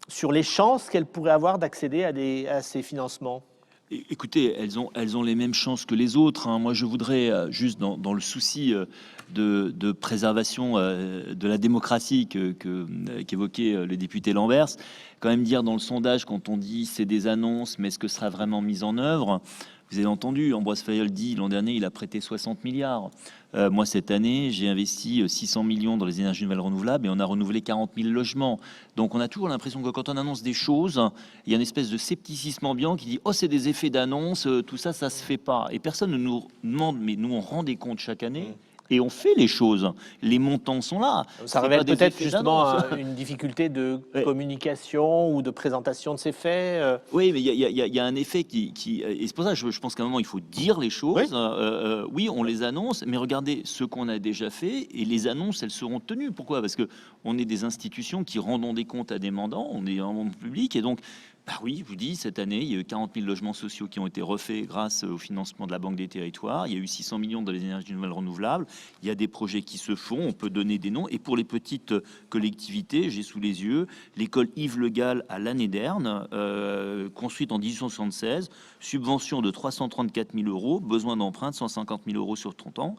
sur les chances qu'elles pourraient avoir d'accéder à ces financements? Écoutez, elles ont les mêmes chances que les autres. Moi, je voudrais, juste dans le souci de préservation de la démocratie qu'évoquait le député Lamberts, quand même dire dans le sondage, quand on dit c'est des annonces, mais est-ce que ce sera vraiment mis en œuvre? Vous avez entendu, Ambroise Fayol dit l'an dernier, il a prêté 60 milliards. Moi, cette année, j'ai investi 600 millions dans les énergies nouvelles renouvelables et on a renouvelé 40 000 logements. Donc, on a toujours l'impression que quand on annonce des choses, il y a une espèce de scepticisme ambiant qui dit « Oh, c'est des effets d'annonce, tout ça, ça se fait pas ». Et personne ne nous demande, mais nous, on rend des comptes chaque année. Et on fait les choses. Les montants sont là. Ça révèle peut-être justement une difficulté de communication ou de présentation de ces faits. Oui, mais il y a un effet et c'est pour ça que je pense qu'à un moment, il faut dire les choses. Oui, oui, on les annonce, mais regardez ce qu'on a déjà fait et les annonces, elles seront tenues. Pourquoi? Parce que on est des institutions qui rendons des comptes à des mandants, on est un monde public et donc bah oui, je vous dis, cette année, il y a eu 40 000 logements sociaux qui ont été refaits grâce au financement de la Banque des Territoires. Il y a eu 600 millions dans les énergies nouvelles renouvelables. Il y a des projets qui se font, on peut donner des noms. Et pour les petites collectivités, j'ai sous les yeux l'école Yves Le Gall à Lannédern, construite en 1876, subvention de 334 000 euros, besoin d'emprunt de 150 000 euros sur 30 ans.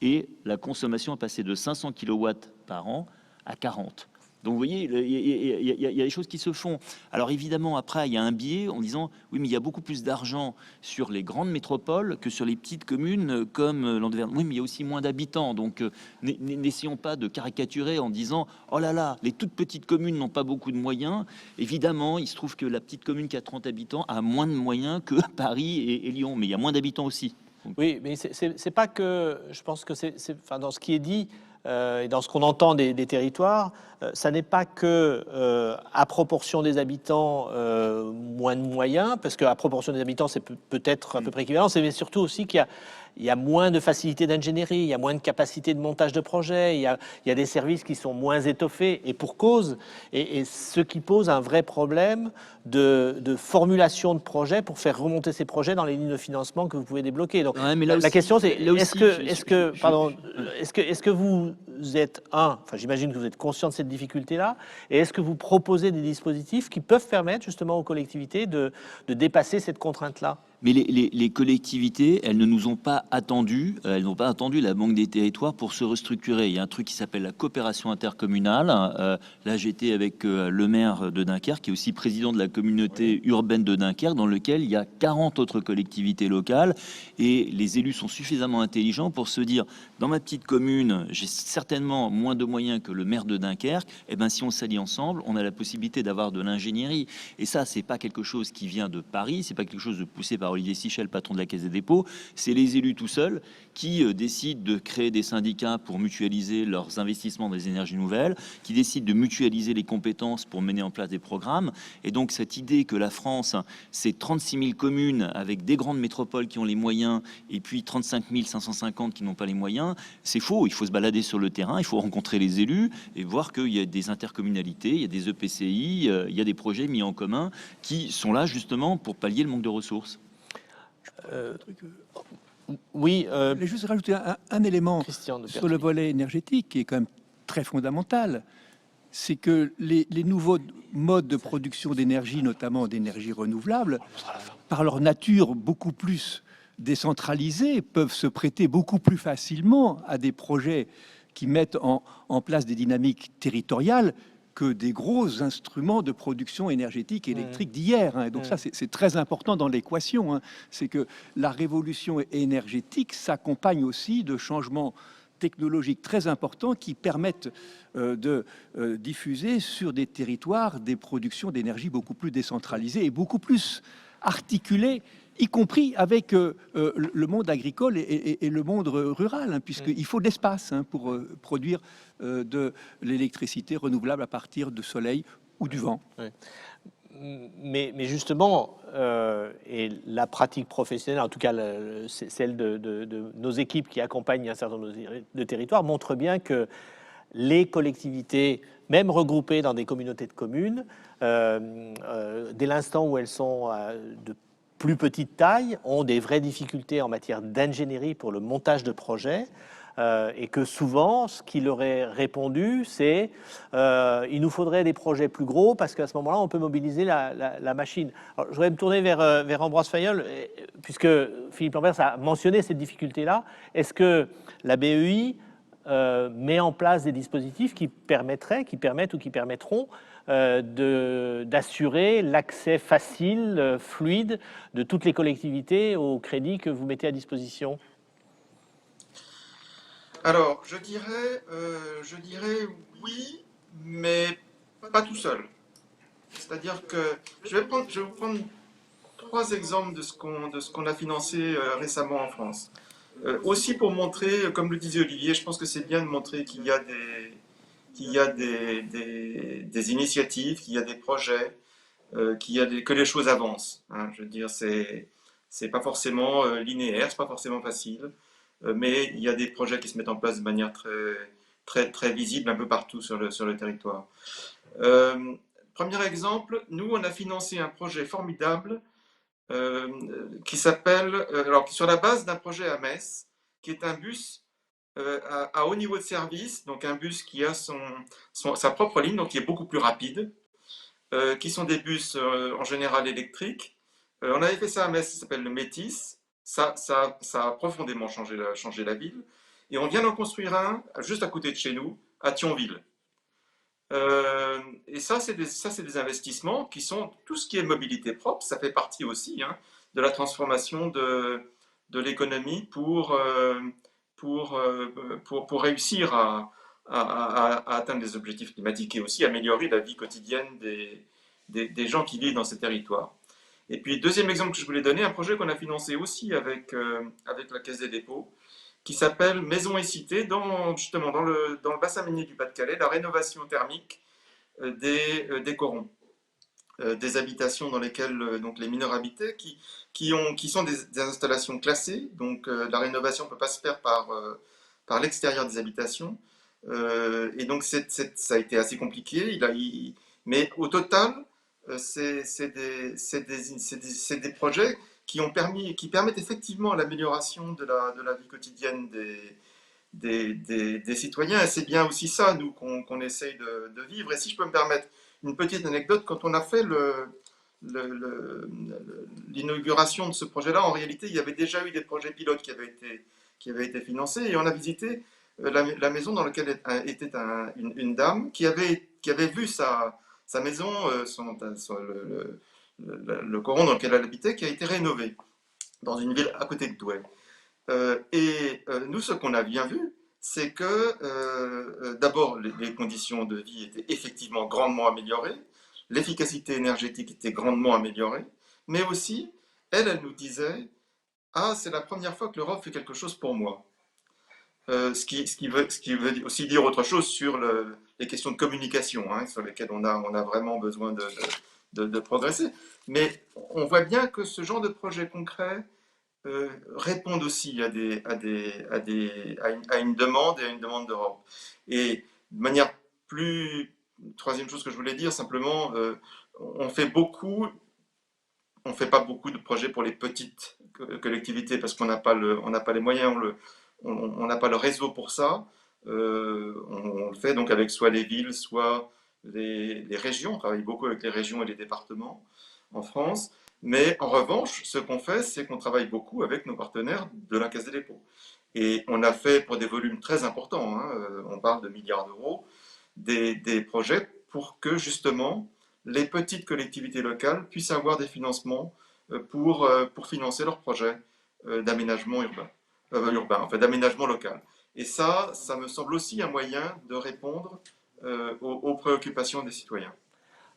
Et la consommation est passée de 500 kW par an à 40. Donc vous voyez, il y a des choses qui se font. Alors évidemment, après, il y a un biais en disant, oui, mais il y a beaucoup plus d'argent sur les grandes métropoles que sur les petites communes comme Landerneau. Oui, mais il y a aussi moins d'habitants. Donc n'essayons pas de caricaturer en disant, oh là là, les toutes petites communes n'ont pas beaucoup de moyens. Évidemment, il se trouve que la petite commune qui a 30 habitants a moins de moyens que Paris et Lyon, mais il y a moins d'habitants aussi. Oui, mais c'est pas que. Je pense que enfin, dans ce qui est dit et dans ce qu'on entend des territoires, ça n'est pas que à proportion des habitants moins de moyens, parce qu'à proportion des habitants, c'est peut-être à peu près équivalent, mais surtout aussi qu'il y a moins de facilité d'ingénierie, il y a moins de capacité de montage de projet, il y a des services qui sont moins étoffés, et pour cause, et ce qui pose un vrai problème de formulation de projets pour faire remonter ces projets dans les lignes de financement que vous pouvez débloquer. Donc, Ouais, mais là la aussi- question, c'est là aussi, est-ce que vous êtes enfin, j'imagine que vous êtes conscient de cette difficulté-là, et est-ce que vous proposez des dispositifs qui peuvent permettre justement aux collectivités de dépasser cette contrainte-là? Mais les collectivités, elles ne nous ont pas attendu, elles n'ont pas attendu la Banque des territoires pour se restructurer. Il y a un truc qui s'appelle la coopération intercommunale. Là, j'étais avec le maire de Dunkerque, qui est aussi président de la communauté urbaine de Dunkerque, dans lequel il y a 40 autres collectivités locales. Et les élus sont suffisamment intelligents pour se dire, dans ma petite commune, j'ai certainement moins de moyens que le maire de Dunkerque. Eh ben, si on s'allie ensemble, on a la possibilité d'avoir de l'ingénierie. Et ça, c'est pas quelque chose qui vient de Paris, c'est pas quelque chose de poussé par Olivier Sichel, patron de la Caisse des dépôts, c'est les élus tout seuls qui décident de créer des syndicats pour mutualiser leurs investissements dans les énergies nouvelles, qui décident de mutualiser les compétences pour mener en place des programmes. Et donc cette idée que la France, c'est 36 000 communes avec des grandes métropoles qui ont les moyens et puis 35 550 qui n'ont pas les moyens, c'est faux. Il faut se balader sur le terrain, il faut rencontrer les élus et voir qu'il y a des intercommunalités, il y a des EPCI, il y a des projets mis en commun qui sont là justement pour pallier le manque de ressources. Oui, Je voulais juste rajouter un élément Christian de sur le volet énergétique qui est quand même très fondamental. C'est que les nouveaux modes de production d'énergie, notamment d'énergie renouvelable, par leur nature beaucoup plus décentralisée, peuvent se prêter beaucoup plus facilement à des projets qui mettent en place des dynamiques territoriales que des gros instruments de production énergétique et électrique d'hier. Hein. Et donc ça, c'est très important dans l'équation. Hein. C'est que la révolution énergétique s'accompagne aussi de changements technologiques très importants qui permettent de diffuser sur des territoires des productions d'énergie beaucoup plus décentralisées et beaucoup plus articulées, y compris avec le monde agricole et le monde rural, hein, puisqu'il faut de l'espace pour produire de l'électricité renouvelable à partir du soleil ou du vent. Oui. Mais justement, et la pratique professionnelle, en tout cas celle de nos équipes qui accompagnent un certain nombre de territoires, montre bien que les collectivités, même regroupées dans des communautés de communes, dès l'instant où elles sont de plus petite taille, ont des vraies difficultés en matière d'ingénierie pour le montage de projets. Et que souvent, ce qui leur est répondu, c'est il nous faudrait des projets plus gros parce qu'à ce moment-là, on peut mobiliser la machine. Alors, je voudrais me tourner vers Ambroise Fayolle, puisque Philippe Lamberts a mentionné cette difficulté-là. Est-ce que la BEI met en place des dispositifs qui permettent ou qui permettront d'assurer l'accès facile, fluide de toutes les collectivités au crédit que vous mettez à disposition? Alors, je dirais oui, mais pas tout seul. C'est-à-dire que je vais vous prendre 3 exemples de ce qu'on a financé récemment en France. Aussi pour montrer, comme le disait Olivier, je pense que c'est bien de montrer qu'il y a des initiatives, qu'il y a des projets, que les choses avancent. Hein. Je veux dire, c'est pas forcément linéaire, c'est pas forcément facile. Mais il y a des projets qui se mettent en place de manière très visible un peu partout sur le territoire. Premier exemple, nous, on a financé un projet formidable qui s'appelle, sur la base d'un projet à Metz, qui est un bus à haut niveau de service, donc un bus qui a sa propre ligne, donc qui est beaucoup plus rapide, qui sont des bus en général électriques. On avait fait ça à Metz, ça s'appelle le Métis. Ça a profondément changé la ville. Et on vient d'en construire un juste à côté de chez nous, à Thionville. Et ça, c'est des investissements qui sont tout ce qui est mobilité propre. Ça fait partie aussi hein, de la transformation de l'économie pour réussir à atteindre des objectifs climatiques et aussi améliorer la vie quotidienne des gens qui vivent dans ces territoires. Et puis, deuxième exemple que je voulais donner, un projet qu'on a financé aussi avec la Caisse des dépôts, qui s'appelle Maison et Cité, justement dans le bassin minier du Pas-de-Calais, la rénovation thermique des corons, des habitations dans lesquelles donc les mineurs habitaient, qui sont des installations classées, donc la rénovation ne peut pas se faire par l'extérieur des habitations, et donc ça a été assez compliqué, mais au total, c'est des projets qui permettent effectivement l'amélioration de la vie quotidienne des citoyens. Et c'est bien aussi ça, nous, qu'on essaye de vivre. Et si je peux me permettre une petite anecdote, quand on a fait l'inauguration de ce projet-là, en réalité, il y avait déjà eu des projets pilotes qui avaient été financés. Et on a visité la maison dans laquelle était une dame qui avait vu sa maison, le coron dans lequel elle habitait, qui a été rénové dans une ville à côté de Douai. Nous, ce qu'on a bien vu, c'est que d'abord, les conditions de vie étaient effectivement grandement améliorées, l'efficacité énergétique était grandement améliorée, mais aussi, elle nous disait, ah, c'est la première fois que l'Europe fait quelque chose pour moi. Ce qui veut aussi dire autre chose sur les questions de communication, hein, sur lesquelles on a vraiment besoin de progresser. Mais on voit bien que ce genre de projet concret répondent aussi à une demande et à une demande d'Europe. Et de manière troisième chose que je voulais dire, simplement, on fait pas beaucoup de projets pour les petites collectivités parce qu'on n'a pas les moyens, on n'a pas le réseau pour ça. On le fait donc avec soit les villes, soit les régions. On travaille beaucoup avec les régions et les départements en France. Mais en revanche, ce qu'on fait, c'est qu'on travaille beaucoup avec nos partenaires de la Caisse des dépôts. Et on a fait pour des volumes très importants, hein, on parle de milliards d'euros, des projets pour que justement les petites collectivités locales puissent avoir des financements pour financer leurs projets d'aménagement d'aménagement local. Et ça me semble aussi un moyen de répondre aux préoccupations des citoyens.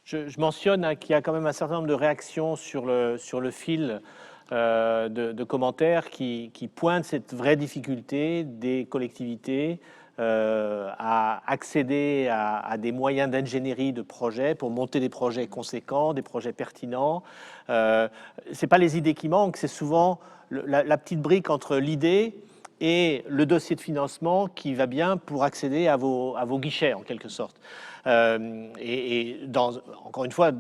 Je mentionne hein, qu'il y a quand même un certain nombre de réactions sur le fil de commentaires qui pointent cette vraie difficulté des collectivités à accéder à des moyens d'ingénierie de projets pour monter des projets conséquents, des projets pertinents. C'est pas les idées qui manquent, c'est souvent la petite brique entre l'idée et le dossier de financement qui va bien pour accéder à vos guichets en quelque sorte. Encore une fois,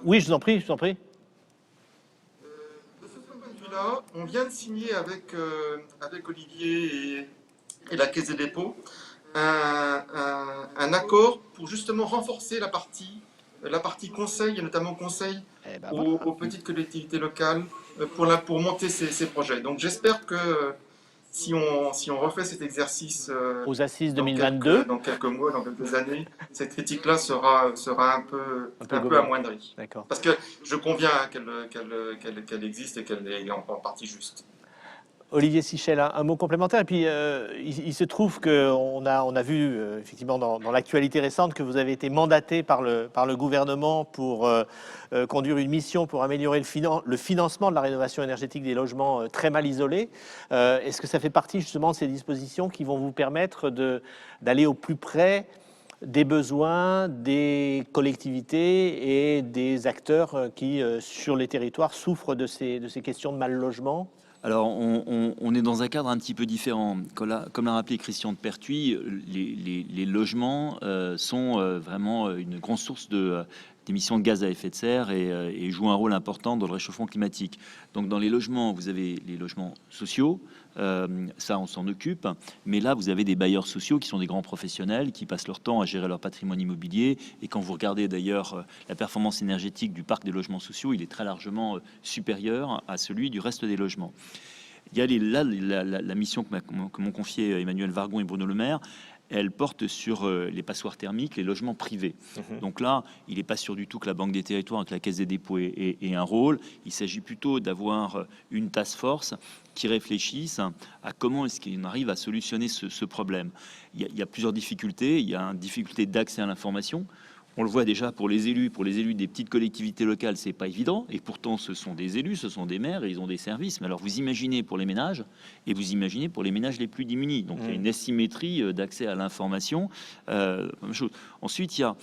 oui, je vous en prie, je vous en prie. De ce point de vue-là, on vient de signer avec Olivier et la Caisse des dépôts un accord pour justement renforcer la partie conseil, et notamment conseil aux petites collectivités locales pour monter ces projets. Donc j'espère que si on refait cet exercice aux assises 2022, dans quelques mois, dans quelques années, cette critique-là sera un peu amoindrie. D'accord. Parce que je conviens qu'elle existe et qu'elle est en partie juste. Olivier Sichel, un mot complémentaire. Et puis, il se trouve qu'on a vu effectivement dans l'actualité récente que vous avez été mandaté par le gouvernement pour conduire une mission pour améliorer le financement de la rénovation énergétique des logements très mal isolés. Est-ce que ça fait partie justement de ces dispositions qui vont vous permettre d'aller au plus près des besoins des collectivités et des acteurs qui, sur les territoires, souffrent de ces questions de mal logement ? Alors, on est dans un cadre un petit peu différent. Comme l'a rappelé Christian de Pertuis, les logements sont vraiment une grande source d'émissions de gaz à effet de serre et jouent un rôle important dans le réchauffement climatique. Donc, dans les logements, vous avez les logements sociaux, ça, on s'en occupe. Mais là, vous avez des bailleurs sociaux qui sont des grands professionnels qui passent leur temps à gérer leur patrimoine immobilier. Et quand vous regardez d'ailleurs la performance énergétique du parc des logements sociaux, il est très largement supérieur à celui du reste des logements. Il y a la mission que m'ont confiée Emmanuel Vargon et Bruno Le Maire. elle porte sur les passoires thermiques, les logements privés. Donc là, il n'est pas sûr du tout que la Banque des Territoires, avec la Caisse des dépôts, ait un rôle. Il s'agit plutôt d'avoir une task force qui réfléchisse à comment est-ce qu'on arrive à solutionner ce problème. Il y a plusieurs difficultés. Il y a une difficulté d'accès à l'information. On le voit déjà pour les élus des petites collectivités locales, c'est pas évident. Et pourtant, ce sont des élus, ce sont des maires, et ils ont des services. Mais alors, vous imaginez pour les ménages, et vous imaginez pour les ménages les plus démunis. Donc, il y a une asymétrie d'accès à l'information. Même chose. Ensuite, il y a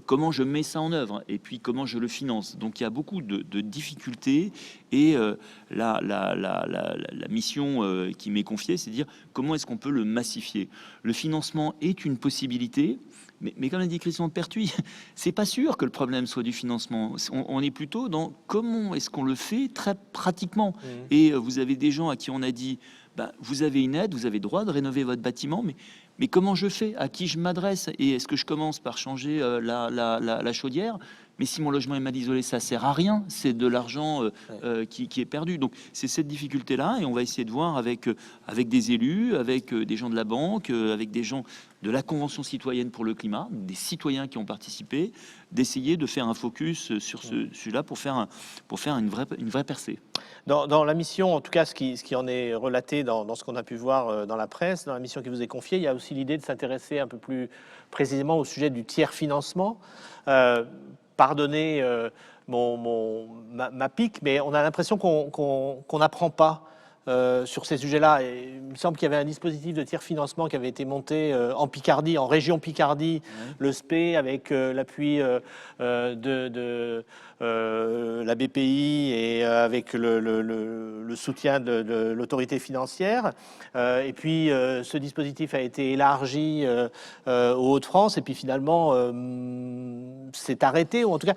comment je mets ça en œuvre, et puis comment je le finance. Donc, il y a beaucoup de difficultés. Et la mission qui m'est confiée, c'est de dire comment est-ce qu'on peut le massifier. Le financement est une possibilité. Mais comme l'a dit Christian de Pertuis, c'est pas sûr que le problème soit du financement. On est plutôt dans comment est-ce qu'on le fait très pratiquement. Et vous avez des gens à qui on a dit, vous avez une aide, vous avez droit de rénover votre bâtiment, mais comment je fais? À qui je m'adresse? Et est-ce que je commence par changer la chaudière? Mais si mon logement est mal isolé, ça sert à rien. C'est de l'argent qui est perdu. Donc c'est cette difficulté-là, et on va essayer de voir avec des élus, avec des gens de la banque, avec des gens de la Convention citoyenne pour le climat, des citoyens qui ont participé, d'essayer de faire un focus sur celui-là pour faire une vraie percée. Dans la mission, en tout cas, ce qui en est relaté dans ce qu'on a pu voir dans la presse, dans la mission qui vous est confiée, il y a aussi l'idée de s'intéresser un peu plus précisément au sujet du tiers-financement. Pardonnez ma pique, mais on a l'impression qu'on n'apprend pas sur ces sujets-là. Et il me semble qu'il y avait un dispositif de tiers-financement qui avait été monté en Picardie, en région Picardie, le SPE, avec l'appui de la BPI et avec le soutien de l'autorité financière. Et puis, ce dispositif a été élargi aux Hauts-de-France, et puis finalement, c'est arrêté, ou en tout cas...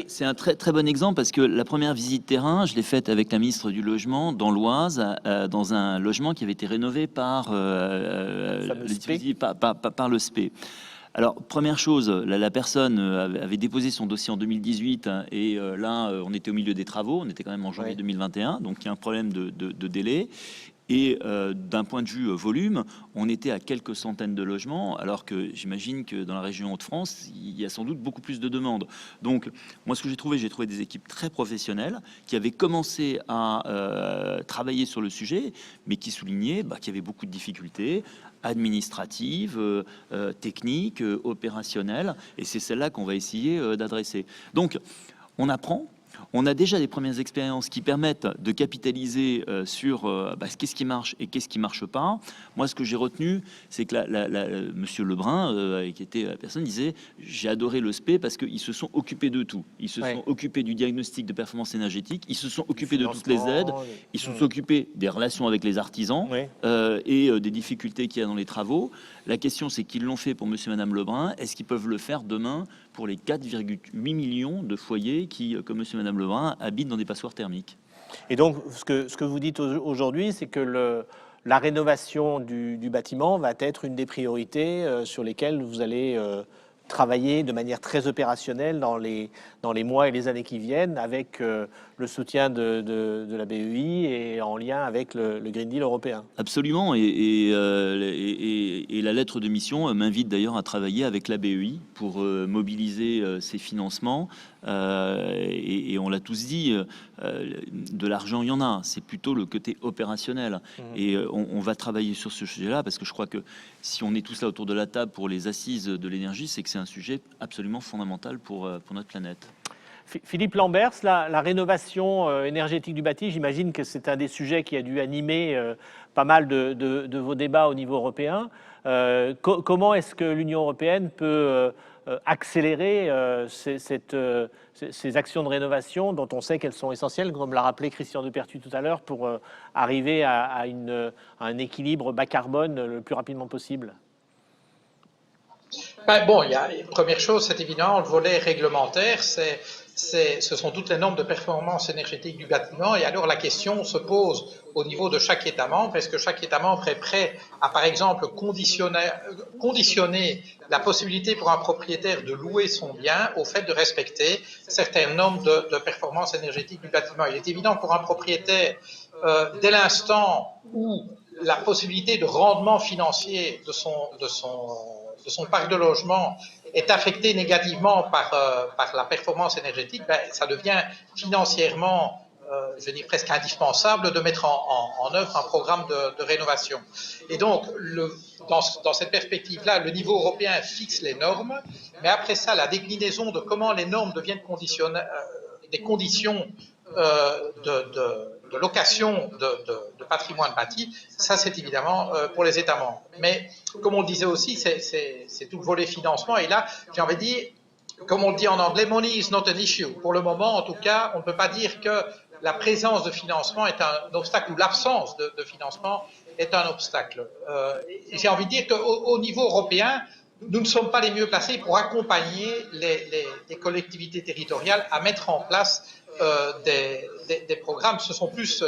C'est un très, très bon exemple, parce que la première visite terrain, je l'ai faite avec la ministre du Logement dans l'Oise, dans un logement qui avait été rénové par le SPE. Alors, première chose, la personne avait déposé son dossier en 2018, et là, on était au milieu des travaux, on était quand même en janvier 2021, donc il y a un problème de délai. Et d'un point de vue volume, on était à quelques centaines de logements, alors que j'imagine que dans la région Hauts-de-France, il y a sans doute beaucoup plus de demandes. Donc, moi, ce que j'ai trouvé des équipes très professionnelles qui avaient commencé à travailler sur le sujet, mais qui soulignaient qu'il y avait beaucoup de difficultés administratives, techniques, opérationnelles, et c'est celle-là qu'on va essayer d'adresser. Donc, on apprend. On a déjà des premières expériences qui permettent de capitaliser sur qu'est-ce qui marche et qu'est-ce qui marche pas. Moi, ce que j'ai retenu, c'est que Monsieur Lebrun, qui était la personne, disait « J'ai adoré le SPE parce qu'ils se sont occupés de tout. Ils se sont occupés du diagnostic de performance énergétique, ils se sont occupés de toutes les aides, ils se sont occupés des relations avec les artisans et des difficultés qu'il y a dans les travaux. La question, c'est qu'ils l'ont fait pour Monsieur et Madame Lebrun. Est-ce qu'ils peuvent le faire demain pour les 4,8 millions de foyers qui, comme Monsieur et Madame Lebrun, habitent dans des passoires thermiques? Et donc, ce que vous dites aujourd'hui, c'est que la rénovation du bâtiment va être une des priorités sur lesquelles vous allez travailler de manière très opérationnelle dans les mois et les années qui viennent, avec le soutien de la BEI et en lien avec le Green Deal européen. Absolument, et la lettre de mission m'invite d'ailleurs à travailler avec la BEI pour mobiliser ces financements. Et on l'a tous dit, de l'argent il y en a, c'est plutôt le côté opérationnel. Et on va travailler sur ce sujet-là, parce que je crois que si on est tous là autour de la table pour les assises de l'énergie, c'est que c'est un sujet absolument fondamental pour notre planète. Philippe Lamberts, la rénovation énergétique du bâti, j'imagine que c'est un des sujets qui a dû animer pas mal de vos débats au niveau européen. Comment est-ce que l'Union européenne peut accélérer ces actions de rénovation dont on sait qu'elles sont essentielles, comme l'a rappelé Christian de Pertuis tout à l'heure, pour arriver à un équilibre bas carbone le plus rapidement possible? Il y a une première chose, c'est évidemment le volet réglementaire, ce sont toutes les normes de performance énergétique du bâtiment, et alors la question se pose au niveau de chaque État membre. Est-ce que chaque État membre est prêt à, par exemple, conditionner la possibilité pour un propriétaire de louer son bien au fait de respecter certaines normes de performance énergétique du bâtiment? Il est évident pour un propriétaire, dès l'instant où la possibilité de rendement financier de son parc de logement est affectée négativement par la performance énergétique, ben, ça devient financièrement, je veux dire, presque indispensable de mettre en œuvre un programme de rénovation. Et donc, dans cette perspective-là, le niveau européen fixe les normes, mais après ça, la déclinaison de comment les normes deviennent des conditions de location de patrimoine bâti, ça c'est évidemment pour les États membres. Mais comme on le disait aussi, c'est tout le volet financement. Et là, j'ai envie de dire, comme on le dit en anglais, money is not an issue. Pour le moment, en tout cas, on ne peut pas dire que la présence de financement est un obstacle ou l'absence de financement est un obstacle. J'ai envie de dire qu'au niveau européen, nous ne sommes pas les mieux placés pour accompagner les collectivités territoriales à mettre en place des programmes. Ce sont plus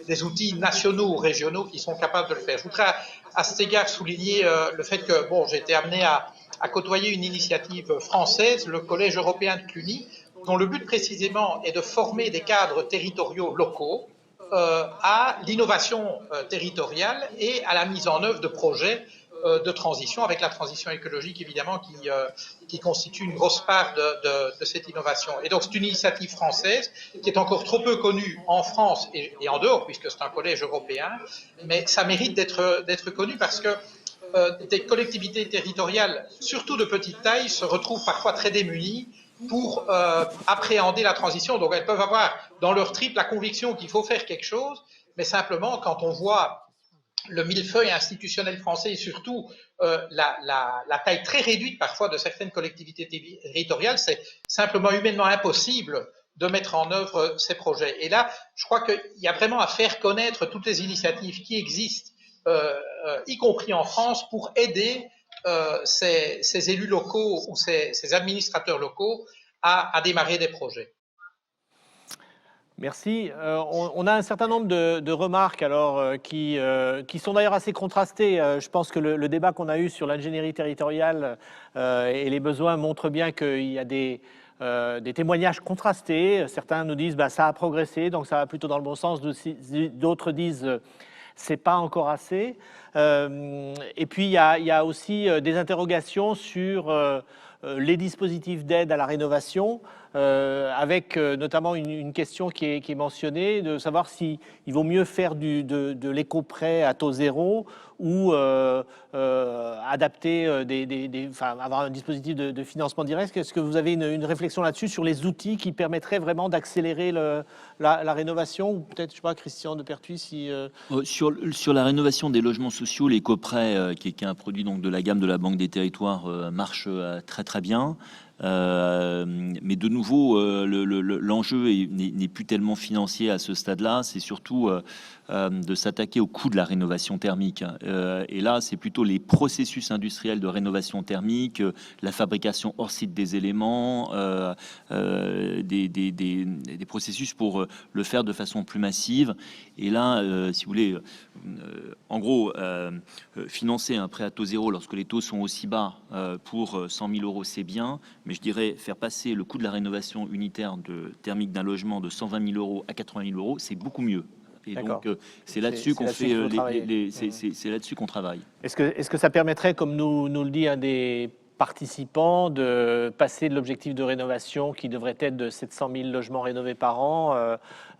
des outils nationaux ou régionaux qui sont capables de le faire. Je voudrais à cet égard souligner le fait que j'ai été amené à côtoyer une initiative française, le Collège européen de Cluny, dont le but précisément est de former des cadres territoriaux locaux à l'innovation territoriale et à la mise en œuvre de projets de transition, avec la transition écologique évidemment qui constitue une grosse part de cette innovation. Et donc c'est une initiative française qui est encore trop peu connue en France et en dehors, puisque c'est un collège européen, mais ça mérite d'être connu parce que des collectivités territoriales, surtout de petite taille, se retrouvent parfois très démunies pour appréhender la transition. Donc elles peuvent avoir dans leur trip la conviction qu'il faut faire quelque chose, mais simplement quand on voit le millefeuille institutionnel français et surtout la taille très réduite parfois de certaines collectivités territoriales, c'est simplement humainement impossible de mettre en œuvre ces projets. Et là, je crois qu'il y a vraiment à faire connaître toutes les initiatives qui existent, y compris en France, pour aider ces élus locaux ou ces administrateurs locaux à démarrer des projets. Merci. On a un certain nombre de remarques alors qui sont d'ailleurs assez contrastées. Je pense que le débat qu'on a eu sur l'ingénierie territoriale et les besoins montre bien qu'il y a des témoignages contrastés. Certains nous disent ça a progressé, donc ça va plutôt dans le bon sens. D'autres disent c'est pas encore assez. Et puis il y a aussi des interrogations sur les dispositifs d'aide à la rénovation, avec notamment une question qui est mentionnée, de savoir s'il vaut mieux faire de l'éco-prêt à taux zéro ou adapter, avoir un dispositif de financement direct. Est-ce que vous avez une réflexion là-dessus sur les outils qui permettraient vraiment d'accélérer la rénovation? Ou peut-être, je sais pas, Christian de Pertuis, si... Sur la rénovation des logements sociaux, l'éco-prêt, qui est un produit donc de la gamme de la Banque des Territoires, marche très très bien. Mais de nouveau, l'enjeu n'est plus tellement financier à ce stade-là, c'est surtout de s'attaquer au coût de la rénovation thermique. Et là, c'est plutôt les processus industriels de rénovation thermique, la fabrication hors site des éléments, des processus pour le faire de façon plus massive. Et là, si vous voulez, en gros, financer un prêt à taux zéro lorsque les taux sont aussi bas pour 100 000 euros, c'est bien. Mais je dirais faire passer le coût de la rénovation unitaire thermique d'un logement de 120 000 euros à 80 000 euros, c'est beaucoup mieux. Et donc, c'est là-dessus qu'on fait, c'est là-dessus qu'on travaille. Est-ce que ça permettrait, comme nous le dit un des participants, de passer de l'objectif de rénovation qui devrait être de 700 000 logements rénovés par an,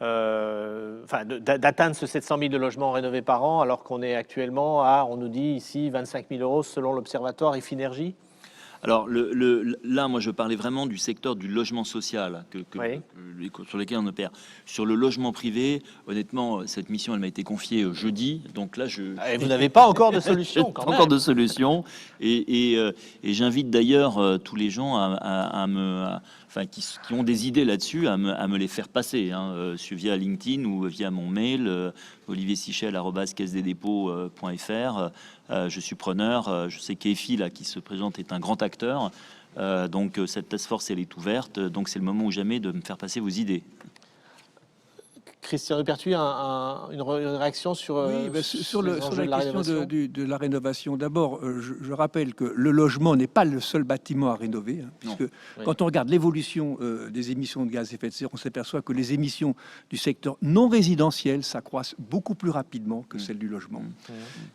d'atteindre ce 700 000 de logements rénovés par an, alors qu'on est actuellement à, on nous dit ici, 25 000 euros selon l'Observatoire IFINERGIE? Alors là, moi, je parlais vraiment du secteur du logement social sur lequel on opère. Sur le logement privé, honnêtement, cette mission, elle m'a été confiée jeudi. Donc là, Et vous n'avez pas encore de solution, quand même. Encore de solution. Et j'invite d'ailleurs tous les gens qui ont des idées là-dessus à me les faire passer, via LinkedIn ou via mon mail, oliviersichel@caissedesdépôts.fr. Je suis preneur. Je sais qu'EFI, là, qui se présente, est un grand acteur. Donc cette task force, elle est ouverte. Donc c'est le moment ou jamais de me faire passer vos idées. Christian Depertuis, une réaction sur, sur les la enjeux de la question rénovation. de la rénovation. D'abord, je rappelle que le logement n'est pas le seul bâtiment à rénover, hein, puisque quand on regarde l'évolution des émissions de gaz à effet de serre, on s'aperçoit que les émissions du secteur non résidentiel s'accroissent beaucoup plus rapidement que celles du logement.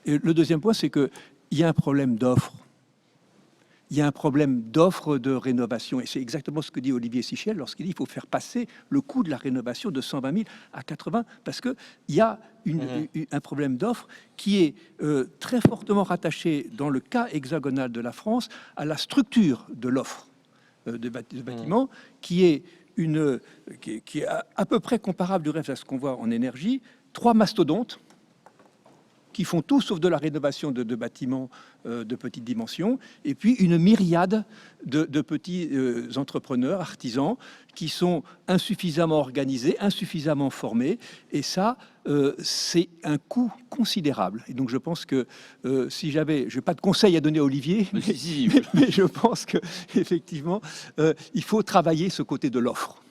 Et le deuxième point, c'est qu'il y a un problème d'offre. Il y a un problème d'offre de rénovation. Et c'est exactement ce que dit Olivier Sichel lorsqu'il dit qu'il faut faire passer le coût de la rénovation de 120 000 à 80, parce qu'il y a un problème d'offre qui est très fortement rattaché, dans le cas hexagonal de la France, à la structure de l'offre de bâtiments, qui est à peu près comparable du reste à ce qu'on voit en énergie. 3 mastodontes qui font tout sauf de la rénovation de bâtiments de petite dimension, et puis une myriade de petits entrepreneurs, artisans, qui sont insuffisamment organisés, insuffisamment formés, et ça, c'est un coût considérable. Et donc je pense que si j'avais, je n'ai pas de conseil à donner à Olivier, mais je pense qu'effectivement, il faut travailler ce côté de l'offre.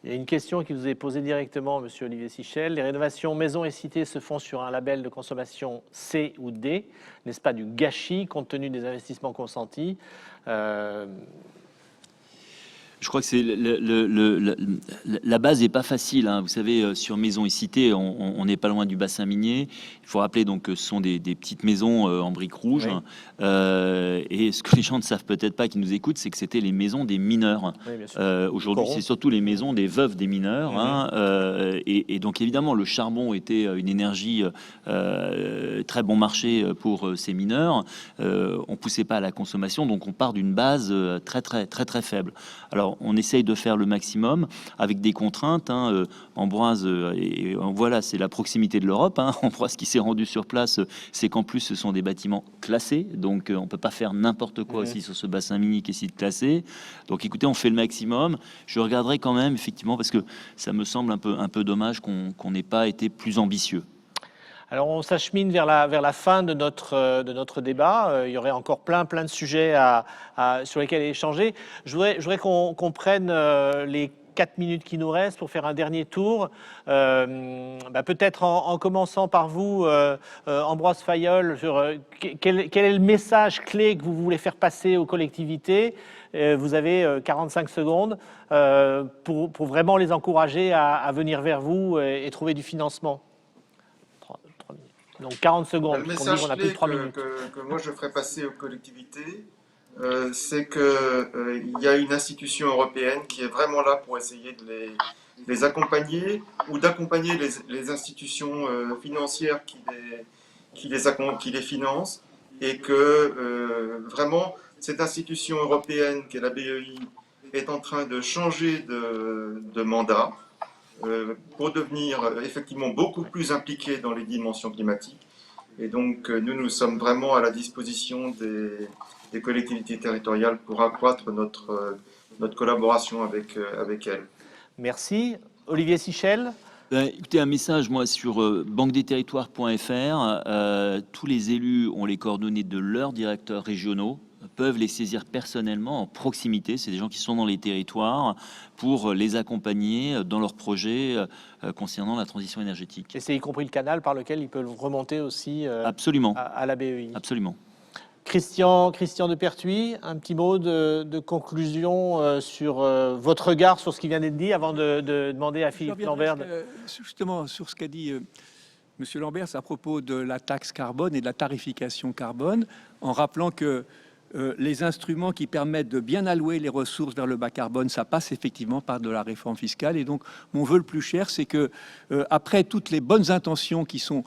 Il y a une question qui vous est posée directement, monsieur Olivier Sichel. Les rénovations maisons et cités se font sur un label de consommation C ou D. N'est-ce pas du gâchis compte tenu des investissements consentis? Je crois que c'est la base n'est pas facile, hein. Vous savez, sur maisons et cités, on n'est pas loin du bassin minier. Il faut rappeler donc que ce sont des petites maisons en briques rouges. Oui. Et ce que les gens ne savent peut-être pas qui nous écoutent, c'est que c'était les maisons des mineurs. Oui, aujourd'hui, c'est surtout les maisons des veuves des mineurs. Hein. Et donc évidemment, le charbon était une énergie très bon marché pour ces mineurs. On poussait pas à la consommation, donc on part d'une base très faible. Alors on essaye de faire le maximum avec des contraintes. Hein. Ambroise, et voilà, c'est la proximité de l'Europe. Hein. Ambroise qui s'est rendu sur place, c'est qu'en plus ce sont des bâtiments classés, donc on peut pas faire n'importe quoi aussi sur ce bassin minier qui est site classé. Donc écoutez, on fait le maximum. Je regarderai quand même effectivement parce que ça me semble un peu dommage qu'on n'ait pas été plus ambitieux. Alors, on s'achemine vers la fin de notre débat. Il y aurait encore plein de sujets sur lesquels échanger. Je voudrais qu'on prenne les 4 minutes qui nous restent pour faire un dernier tour. Peut-être en commençant par vous, Ambroise Fayolle, sur quel est le message clé que vous voulez faire passer aux collectivités. Vous avez 45 secondes pour vraiment les encourager à venir vers vous et trouver du financement. Donc 40 secondes. Le message clé que moi je ferai passer aux collectivités, c'est qu'il y a une institution européenne qui est vraiment là pour essayer de les accompagner ou d'accompagner les institutions financières qui les financent, et que vraiment cette institution européenne qui est la BEI est en train de changer de mandat. Pour devenir effectivement beaucoup plus impliqués dans les dimensions climatiques. Et donc, nous sommes vraiment à la disposition des collectivités territoriales pour accroître notre collaboration avec elles. Merci. Olivier Sichel. Écoutez, un message, moi, sur banquedesterritoires.fr. Tous les élus ont les coordonnées de leurs directeurs régionaux, peuvent les saisir personnellement en proximité. C'est des gens qui sont dans les territoires pour les accompagner dans leurs projets concernant la transition énergétique. Et c'est y compris le canal par lequel ils peuvent remonter aussi Absolument. À la BEI. Absolument. Christian Depertuis, un petit mot de conclusion sur votre regard sur ce qui vient d'être dit avant de demander à Philippe Lambert. Justement, sur ce qu'a dit Monsieur Lambert à propos de la taxe carbone et de la tarification carbone, en rappelant que les instruments qui permettent de bien allouer les ressources vers le bas carbone, ça passe effectivement par de la réforme fiscale. Et donc, mon vœu le plus cher, c'est que après toutes les bonnes intentions qui sont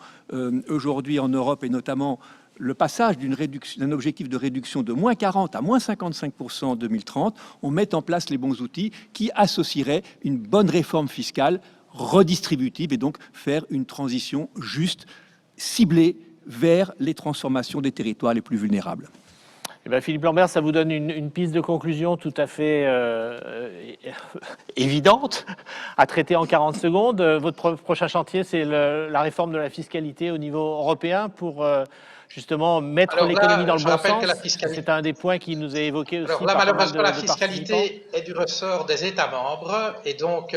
aujourd'hui en Europe, et notamment le passage d'un objectif de réduction de moins 40 à moins 55% en 2030, on mette en place les bons outils qui associeraient une bonne réforme fiscale redistributive et donc faire une transition juste, ciblée vers les transformations des territoires les plus vulnérables. Eh bien, Philippe Lambert, ça vous donne une piste de conclusion tout à fait évidente à traiter en 40 secondes. Votre prochain chantier, c'est la réforme de la fiscalité au niveau européen pour justement mettre Alors là, l'économie dans le je bon rappelle sens. que la fiscalité- C'est un des points qui nous est évoqué aussi Alors là, par pas mal malheureusement, la de participants. fiscalité est du ressort des États membres et donc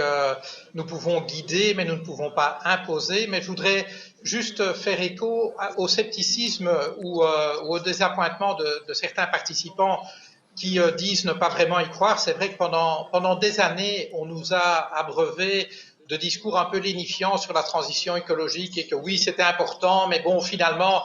nous pouvons guider, mais nous ne pouvons pas imposer. Mais je voudrais juste faire écho au scepticisme ou au désappointement de certains participants qui disent ne pas vraiment y croire. C'est vrai que pendant des années, on nous a abreuvé de discours un peu lénifiants sur la transition écologique et que oui, c'était important, mais bon, finalement,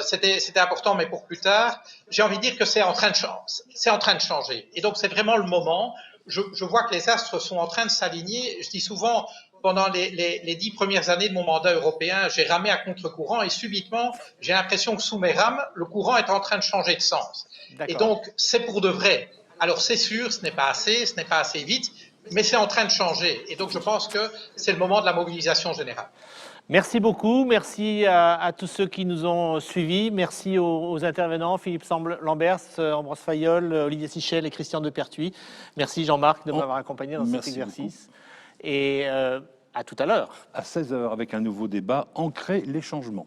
c'était important, mais pour plus tard. J'ai envie de dire que c'est en train de changer. Et donc, c'est vraiment le moment. Je vois que les astres sont en train de s'aligner. Je dis souvent, pendant les 10 premières années de mon mandat européen, j'ai ramé à contre-courant et subitement, j'ai l'impression que sous mes rames, le courant est en train de changer de sens. Et donc, c'est pour de vrai. Alors, c'est sûr, ce n'est pas assez vite, mais c'est en train de changer. Et donc, je pense que c'est le moment de la mobilisation générale. Merci beaucoup. Merci à tous ceux qui nous ont suivis. Merci aux intervenants, Philippe Lambers, Ambroise Fayol, Olivier Sichel et Christian Depertuis. Merci Jean-Marc de m'avoir accompagné dans cet exercice. Beaucoup. Et à tout à l'heure. À 16h avec un nouveau débat, Ancrer les changements.